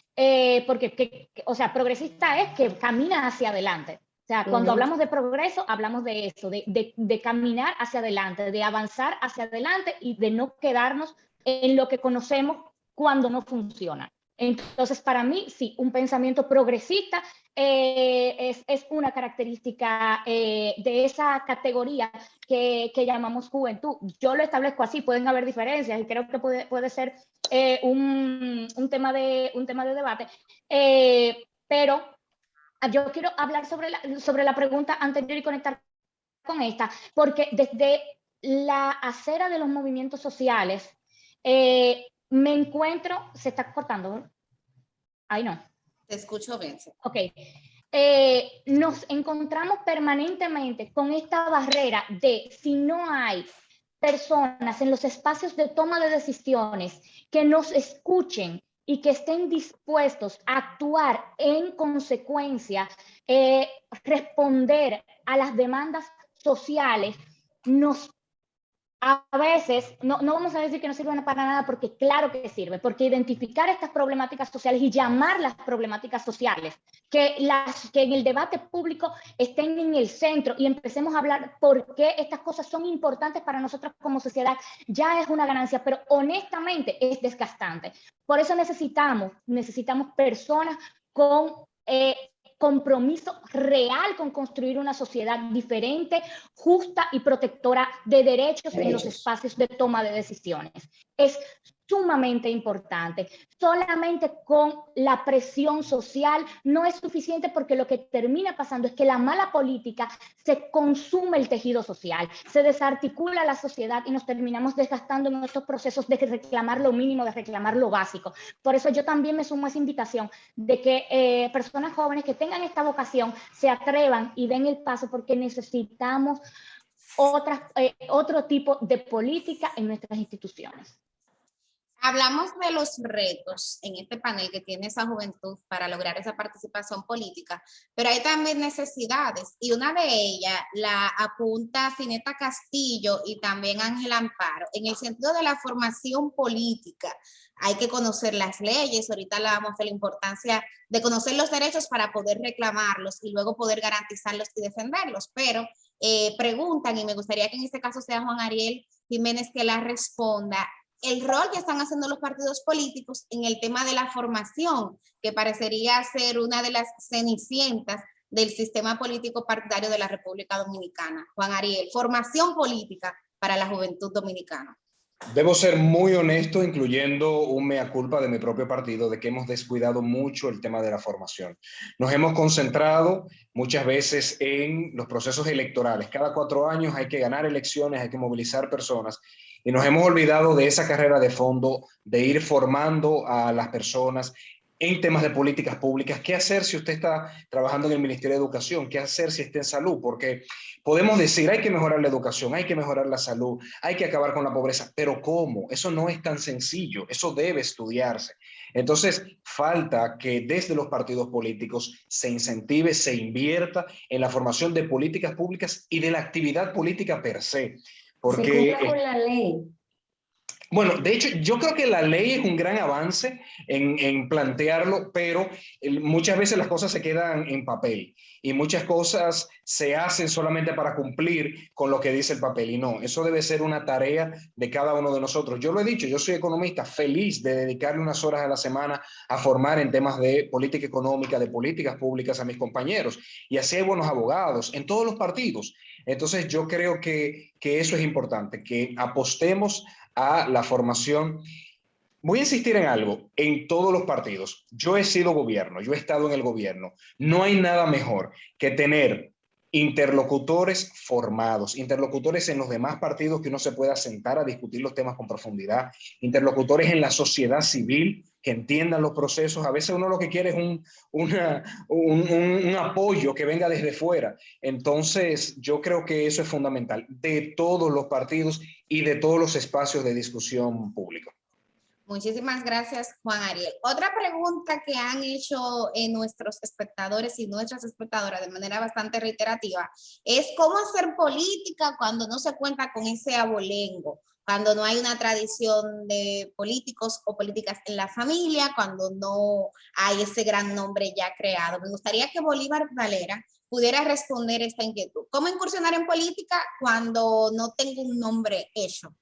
porque o sea, progresista es que camina hacia adelante. O sea, cuando hablamos de progreso, hablamos de eso, de caminar hacia adelante, de avanzar hacia adelante y de no quedarnos en lo que conocemos cuando no funciona. Entonces, para mí, sí, un pensamiento progresista es una característica de esa categoría que llamamos juventud. Yo lo establezco así, pueden haber diferencias y creo que puede ser un tema de debate, pero yo quiero hablar sobre la pregunta anterior y conectar con esta, porque desde la acera de los movimientos sociales me encuentro, se está cortando, ay no. Te escucho bien. Sí. Ok. Nos encontramos permanentemente con esta barrera de si no hay personas en los espacios de toma de decisiones que nos escuchen y que estén dispuestos a actuar en consecuencia, responder a las demandas sociales, nos a veces, no vamos a decir que no sirven para nada, porque claro que sirve, porque identificar estas problemáticas sociales y llamar las problemáticas sociales, que en el debate público estén en el centro y empecemos a hablar por qué estas cosas son importantes para nosotros como sociedad, ya es una ganancia, pero honestamente es desgastante. Por eso necesitamos personas con compromiso real con construir una sociedad diferente, justa y protectora de derechos en los espacios de toma de decisiones. Es sumamente importante. Solamente con la presión social no es suficiente, porque lo que termina pasando es que la mala política se consume el tejido social, se desarticula la sociedad y nos terminamos desgastando en estos procesos de reclamar lo mínimo, de reclamar lo básico. Por eso yo también me sumo a esa invitación de que personas jóvenes que tengan esta vocación se atrevan y den el paso, porque necesitamos otro tipo de política en nuestras instituciones. Hablamos de los retos en este panel que tiene esa juventud para lograr esa participación política, pero hay también necesidades, y una de ellas la apunta Fineta Castillo y también Ángel Amparo, en el sentido de la formación política. Hay que conocer las leyes, ahorita hablábamos de la importancia de conocer los derechos para poder reclamarlos y luego poder garantizarlos y defenderlos, pero preguntan, y me gustaría que en este caso sea Juan Ariel Jiménez que la responda, el rol que están haciendo los partidos políticos en el tema de la formación, que parecería ser una de las cenicientas del sistema político partidario de la República Dominicana. Juan Ariel, formación política para la juventud dominicana. Debo ser muy honesto, incluyendo un mea culpa de mi propio partido, de que hemos descuidado mucho el tema de la formación. Nos hemos concentrado muchas veces en los procesos electorales. Cada 4 años hay que ganar elecciones, hay que movilizar personas, y nos hemos olvidado de esa carrera de fondo, de ir formando a las personas en temas de políticas públicas. ¿Qué hacer si usted está trabajando en el Ministerio de Educación? ¿Qué hacer si está en salud? Porque podemos decir, hay que mejorar la educación, hay que mejorar la salud, hay que acabar con la pobreza, pero ¿cómo? Eso no es tan sencillo, eso debe estudiarse. Entonces, falta que desde los partidos políticos se incentive, se invierta en la formación de políticas públicas y de la actividad política per se. Porque, se cumpla con la ley. Bueno, de hecho, yo creo que la ley es un gran avance en plantearlo, pero muchas veces las cosas se quedan en papel y muchas cosas se hacen solamente para cumplir con lo que dice el papel, y no, eso debe ser una tarea de cada uno de nosotros. Yo lo he dicho, yo soy economista, feliz de dedicarle unas horas a la semana a formar en temas de política económica, de políticas públicas a mis compañeros, y así hay buenos abogados en todos los partidos. Entonces yo creo que eso es importante, que apostemos a la formación. Voy a insistir en algo, en todos los partidos. Yo he sido gobierno, yo he estado en el gobierno. No hay nada mejor que tener interlocutores formados, interlocutores en los demás partidos que uno se pueda sentar a discutir los temas con profundidad, interlocutores en la sociedad civil que entiendan los procesos. A veces uno lo que quiere es un apoyo que venga desde fuera. Entonces, yo creo que eso es fundamental, de todos los partidos y de todos los espacios de discusión pública. Muchísimas gracias, Juan Ariel. Otra pregunta que han hecho nuestros espectadores y nuestras espectadoras de manera bastante reiterativa es cómo hacer política cuando no se cuenta con ese abolengo, cuando no hay una tradición de políticos o políticas en la familia, cuando no hay ese gran nombre ya creado. Me gustaría que Bolívar Valera pudiera responder esta inquietud. ¿Cómo incursionar en política cuando no tengo un nombre hecho?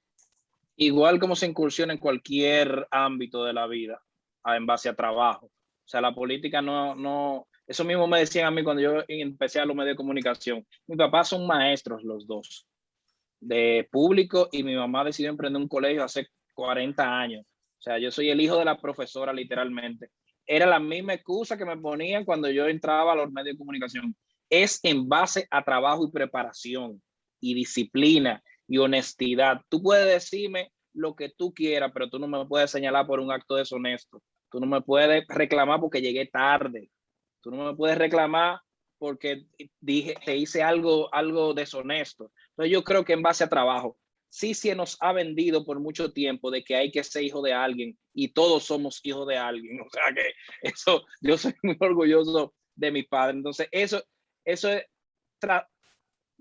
Igual como se incursiona en cualquier ámbito de la vida, en base a trabajo. O sea, la política no, eso mismo me decían a mí cuando yo empecé a los medios de comunicación. Mi papá son maestros los dos, de público, y mi mamá decidió emprender un colegio hace 40 años. O sea, yo soy el hijo de la profesora, literalmente. Era la misma excusa que me ponían cuando yo entraba a los medios de comunicación. Es en base a trabajo y preparación y disciplina y honestidad. Tú puedes decirme lo que tú quieras, pero tú no me puedes señalar por un acto deshonesto. Tú no me puedes reclamar porque llegué tarde. Tú no me puedes reclamar porque te hice algo deshonesto. Entonces yo creo que en base a trabajo, sí se nos ha vendido por mucho tiempo de que hay que ser hijo de alguien, y todos somos hijos de alguien. O sea que eso, yo soy muy orgulloso de mis padres. Entonces eso es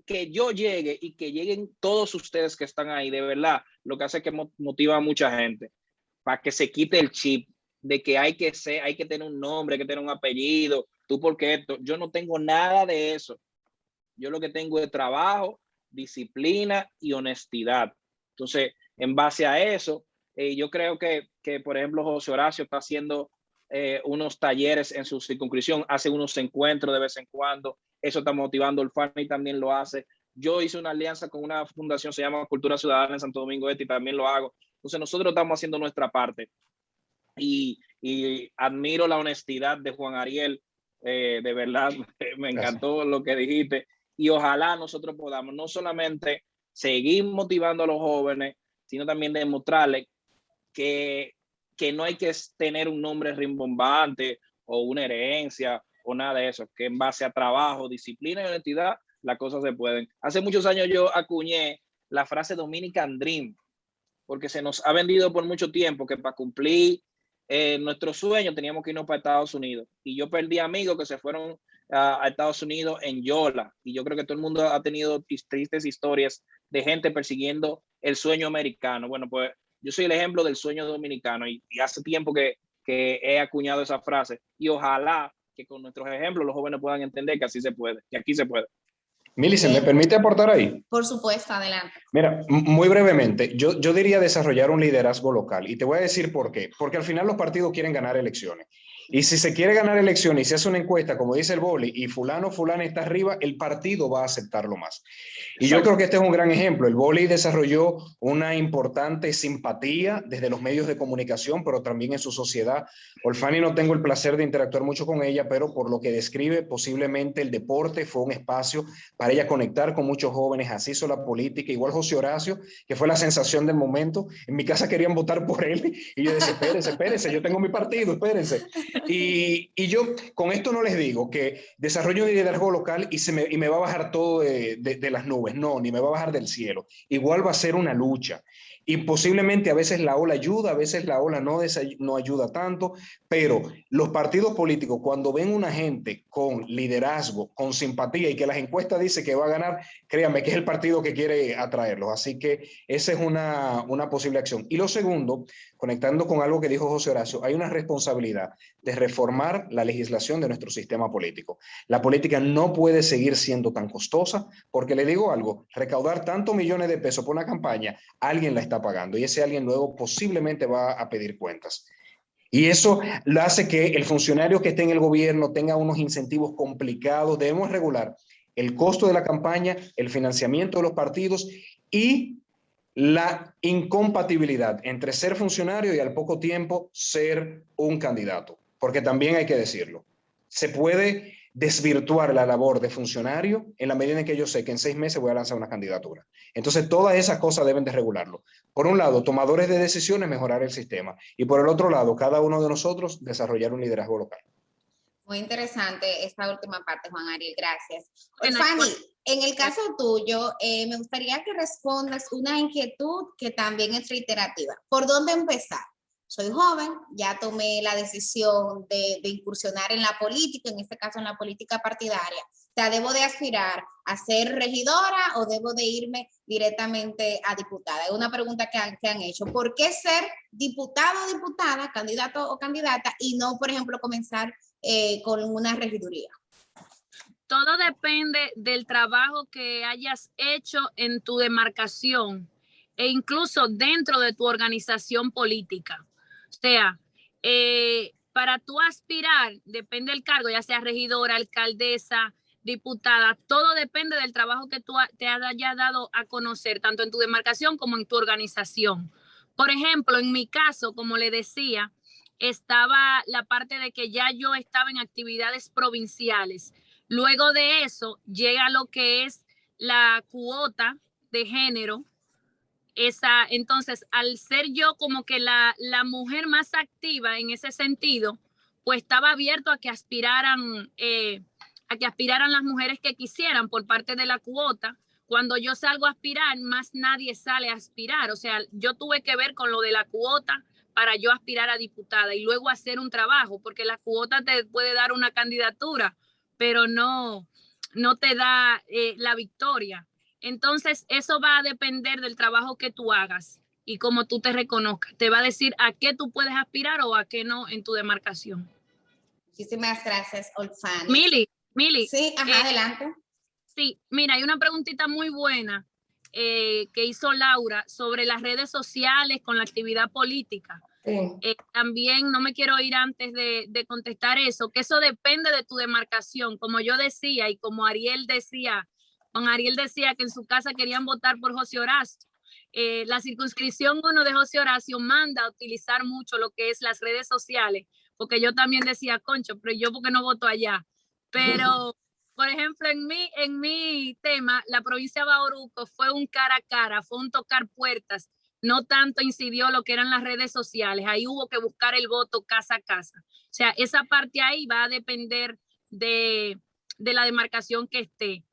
que yo llegue y que lleguen todos ustedes que están ahí, de verdad, lo que hace es que motiva a mucha gente para que se quite el chip de que hay que tener un nombre, hay que tener un apellido, tú porque esto. Yo no tengo nada de eso. Yo lo que tengo es trabajo, disciplina y honestidad. Entonces, en base a eso, yo creo que, por ejemplo, José Horacio está haciendo unos talleres en su circunscripción, hace unos encuentros de vez en cuando. Eso está motivando. El FANI también lo hace. Yo hice una alianza con una fundación, se llama Cultura Ciudadana en Santo Domingo Este, y también lo hago. Entonces, nosotros estamos haciendo nuestra parte. Y admiro la honestidad de Juan Ariel. De verdad, me encantó lo que dijiste. Y ojalá nosotros podamos no solamente seguir motivando a los jóvenes, sino también demostrarles que no hay que tener un nombre rimbombante o una herencia o nada de eso, que en base a trabajo, disciplina y honestidad, las cosas se pueden. Hace muchos años yo acuñé la frase Dominican Dream, porque se nos ha vendido por mucho tiempo que para cumplir nuestro sueño teníamos que irnos para Estados Unidos. Y yo perdí amigos que se fueron a Estados Unidos en Yola. Y yo creo que todo el mundo ha tenido tristes historias de gente persiguiendo el sueño americano. Bueno, pues yo soy el ejemplo del sueño dominicano y hace tiempo que he acuñado esa frase. Y ojalá que con nuestros ejemplos los jóvenes puedan entender que así se puede, que aquí se puede. Millicent, ¿me permite aportar ahí? Por supuesto, adelante. Mira, muy brevemente, yo diría desarrollar un liderazgo local y te voy a decir por qué. Porque al final los partidos quieren ganar elecciones. Y si se quiere ganar elecciones y se hace una encuesta, como dice el boli, y fulano está arriba, el partido va a aceptarlo más. Y yo creo que este es un gran ejemplo. El boli desarrolló una importante simpatía desde los medios de comunicación, pero también en su sociedad. Olfani no tengo el placer de interactuar mucho con ella, pero por lo que describe, posiblemente el deporte fue un espacio para ella conectar con muchos jóvenes. Así hizo la política. Igual José Horacio, que fue la sensación del momento. En mi casa querían votar por él y yo decía, espérense, yo tengo mi partido, espérense. Y yo con esto no les digo que desarrollo un liderazgo local y me va a bajar todo de las nubes. No, ni me va a bajar del cielo. Igual va a ser una lucha. Y posiblemente a veces la ola ayuda, a veces la ola no ayuda tanto, pero los partidos políticos cuando ven una gente con liderazgo, con simpatía y que las encuestas dicen que va a ganar, créanme que es el partido que quiere atraerlos. Así que esa es una posible acción. Y lo segundo, conectando con algo que dijo José Horacio, hay una responsabilidad de reformar la legislación de nuestro sistema político. La política no puede seguir siendo tan costosa porque le digo algo, recaudar tantos millones de pesos por una campaña, alguien la está pagando y ese alguien luego posiblemente va a pedir cuentas. Y eso lo hace que el funcionario que esté en el gobierno tenga unos incentivos complicados. Debemos regular el costo de la campaña, el financiamiento de los partidos y la incompatibilidad entre ser funcionario y al poco tiempo ser un candidato. Porque también hay que decirlo, se puede desvirtuar la labor de funcionario en la medida en que yo sé que en 6 meses voy a lanzar una candidatura. Entonces, todas esas cosas deben de regularlo. Por un lado, tomadores de decisiones, mejorar el sistema. Y por el otro lado, cada uno de nosotros desarrollar un liderazgo local. Muy interesante esta última parte, Juan Ariel, gracias. Fanny, en el caso tuyo, me gustaría que respondas una inquietud que también es reiterativa. ¿Por dónde empezar? Soy joven, ya tomé la decisión de incursionar en la política, en este caso en la política partidaria. O sea, ¿debo de aspirar a ser regidora o debo de irme directamente a diputada? Es una pregunta que han hecho. ¿Por qué ser diputado o diputada, candidato o candidata, y no, por ejemplo, comenzar con una regiduría? Todo depende del trabajo que hayas hecho en tu demarcación e incluso dentro de tu organización política. O sea, para tú aspirar, depende del cargo, ya sea regidora, alcaldesa, diputada, todo depende del trabajo que tú te hayas dado a conocer, tanto en tu demarcación como en tu organización. Por ejemplo, en mi caso, como le decía, estaba la parte de que ya yo estaba en actividades provinciales. Luego de eso llega lo que es la cuota de género. Entonces, al ser yo como que la mujer más activa en ese sentido, pues estaba abierto a que aspiraran las mujeres que quisieran por parte de la cuota. Cuando yo salgo a aspirar, más nadie sale a aspirar. O sea, yo tuve que ver con lo de la cuota para yo aspirar a diputada y luego hacer un trabajo, porque la cuota te puede dar una candidatura, pero no no te da la victoria. Entonces, eso va a depender del trabajo que tú hagas y cómo tú te reconozcas. Te va a decir a qué tú puedes aspirar o a qué no en tu demarcación. Muchísimas gracias, Olfani. Mili. Sí, adelante. Sí, mira, hay una preguntita muy buena que hizo Laura sobre las redes sociales con la actividad política. Sí. También no me quiero ir antes de contestar eso, que eso depende de tu demarcación. Como yo decía y como Ariel decía, Juan Ariel decía que en su casa querían votar por José Horacio. La circunscripción 1 de José Horacio manda a utilizar mucho lo que es las redes sociales, porque yo también decía, concho, pero yo porque no voto allá. Pero, por ejemplo, en mi tema, la provincia de Bauruco fue un cara a cara, fue un tocar puertas, no tanto incidió lo que eran las redes sociales, ahí hubo que buscar el voto casa a casa. O sea, esa parte ahí va a depender de la demarcación que esté.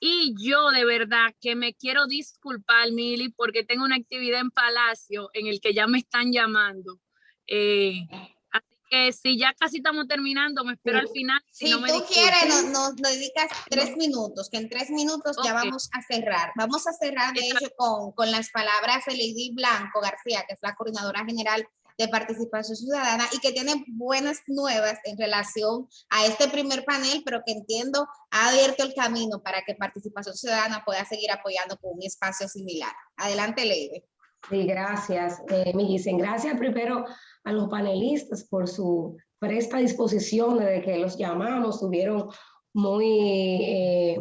Y yo de verdad que me quiero disculpar, Mili, porque tengo una actividad en Palacio en el que ya me están llamando. Así que si ya casi estamos terminando, me espero al final. Si no tú quieres, nos dedicas 3 minutos, que en 3 minutos ya vamos a cerrar. Vamos a cerrar, de hecho, con las palabras de Lady Blanco García, que es la coordinadora general de Participación Ciudadana y que tiene buenas nuevas en relación a este primer panel, pero que entiendo ha abierto el camino para que Participación Ciudadana pueda seguir apoyando con un espacio similar. Adelante, Lady. Sí, gracias, Millicent. Gracias primero a los panelistas por su presta disposición desde que los llamamos, estuvieron muy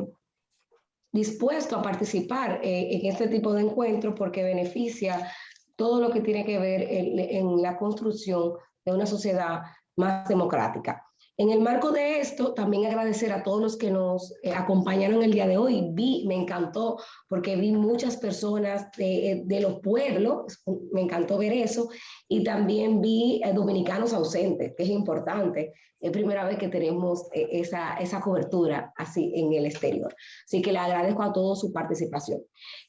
dispuestos a participar en este tipo de encuentros porque beneficia todo lo que tiene que ver en la construcción de una sociedad más democrática. En el marco de esto, también agradecer a todos los que nos acompañaron el día de hoy. Me encantó porque vi muchas personas de los pueblos, me encantó ver eso, y también vi dominicanos ausentes, que es importante. Es primera vez que tenemos esa cobertura así en el exterior. Así que le agradezco a todos su participación.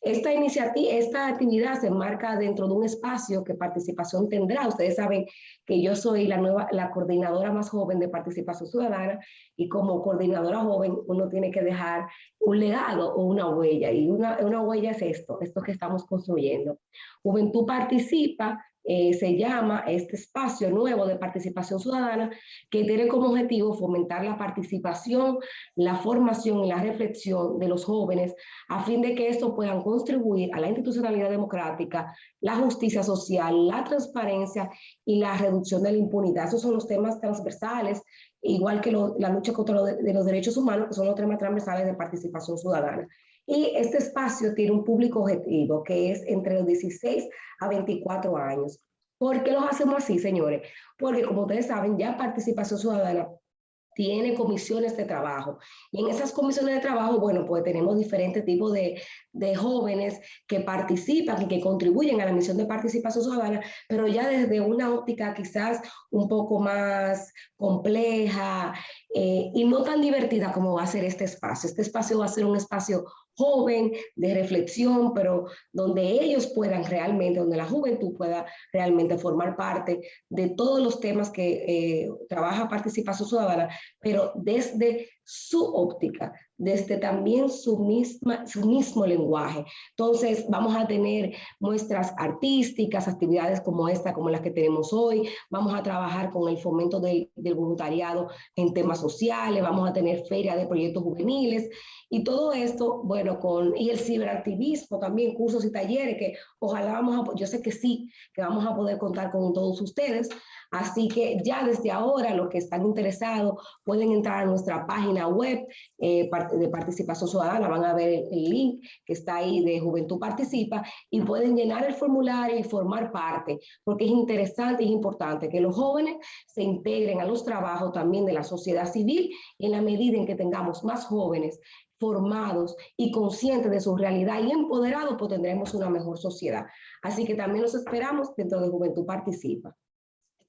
Esta actividad se enmarca dentro de un espacio que Participación tendrá. Ustedes saben que yo soy la coordinadora más joven de Participación Ciudadana y como coordinadora joven uno tiene que dejar un legado o una huella. Y una huella es esto que estamos construyendo. Juventud Participa. Se llama este espacio nuevo de participación ciudadana que tiene como objetivo fomentar la participación, la formación y la reflexión de los jóvenes a fin de que estos puedan contribuir a la institucionalidad democrática, la justicia social, la transparencia y la reducción de la impunidad. Esos son los temas transversales, igual que la lucha contra los derechos humanos, que son los temas transversales de participación ciudadana. Y este espacio tiene un público objetivo que es entre los 16 a 24 años. ¿Por qué los hacemos así, señores? Porque como ustedes saben, ya Participación Ciudadana tiene comisiones de trabajo. Y en esas comisiones de trabajo, bueno, pues tenemos diferentes tipos de jóvenes que participan y que contribuyen a la misión de participación ciudadana, pero ya desde una óptica quizás un poco más compleja y no tan divertida como va a ser este espacio. Este espacio va a ser un espacio joven, de reflexión, pero donde ellos puedan realmente, donde la juventud pueda realmente formar parte de todos los temas que trabaja Participación Ciudadana, pero desde su óptica, desde también su mismo lenguaje. Entonces vamos a tener muestras artísticas, actividades como esta, como las que tenemos hoy, vamos a trabajar con el fomento del voluntariado en temas sociales, vamos a tener feria de proyectos juveniles y todo esto, bueno, y el ciberactivismo también, cursos y talleres que ojalá yo sé que sí, que vamos a poder contar con todos ustedes. Así que ya desde ahora los que están interesados pueden entrar a nuestra página web de Participación Ciudadana, van a ver el link que está ahí de Juventud Participa y pueden llenar el formulario y formar parte, porque es interesante y es importante que los jóvenes se integren a los trabajos también de la sociedad civil y en la medida en que tengamos más jóvenes formados y conscientes de su realidad y empoderados, pues tendremos una mejor sociedad. Así que también los esperamos dentro de Juventud Participa.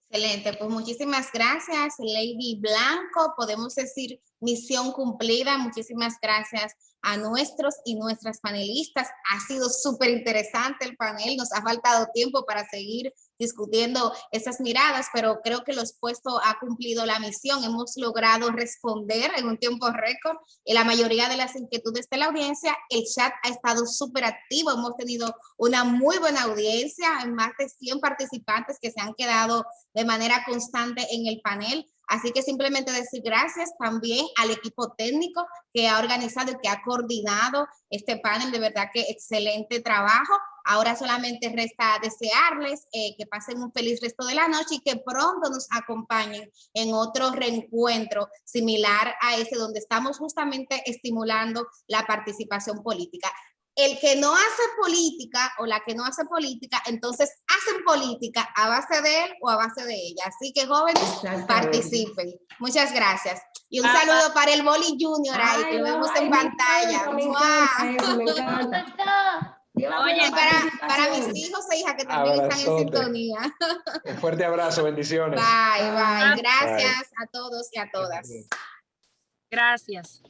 Excelente, pues muchísimas gracias, Lady Blanco. Podemos decir misión cumplida. Muchísimas gracias a nuestros y nuestras panelistas. Ha sido súper interesante el panel, nos ha faltado tiempo para seguir discutiendo esas miradas, pero creo que lo expuesto ha cumplido la misión. Hemos logrado responder en un tiempo récord en la mayoría de las inquietudes de la audiencia. El chat ha estado súper activo, hemos tenido una muy buena audiencia, más de 100 participantes que se han quedado de manera constante en el panel. Así que simplemente decir gracias también al equipo técnico que ha organizado y que ha coordinado este panel. De verdad que excelente trabajo. Ahora solamente resta desearles que pasen un feliz resto de la noche y que pronto nos acompañen en otro reencuentro similar a ese, donde estamos justamente estimulando la participación política. El que no hace política o la que no hace política, entonces hacen política a base de él o a base de ella. Así que jóvenes, participen. Muchas gracias. Y un saludo para el Boli Junior ahí, que lo vemos en pantalla. Me encanta. Oye, para mis hijos e hijas que también están en sintonía. Un fuerte abrazo, bendiciones. Bye, bye. Gracias a todos y a todas. Gracias.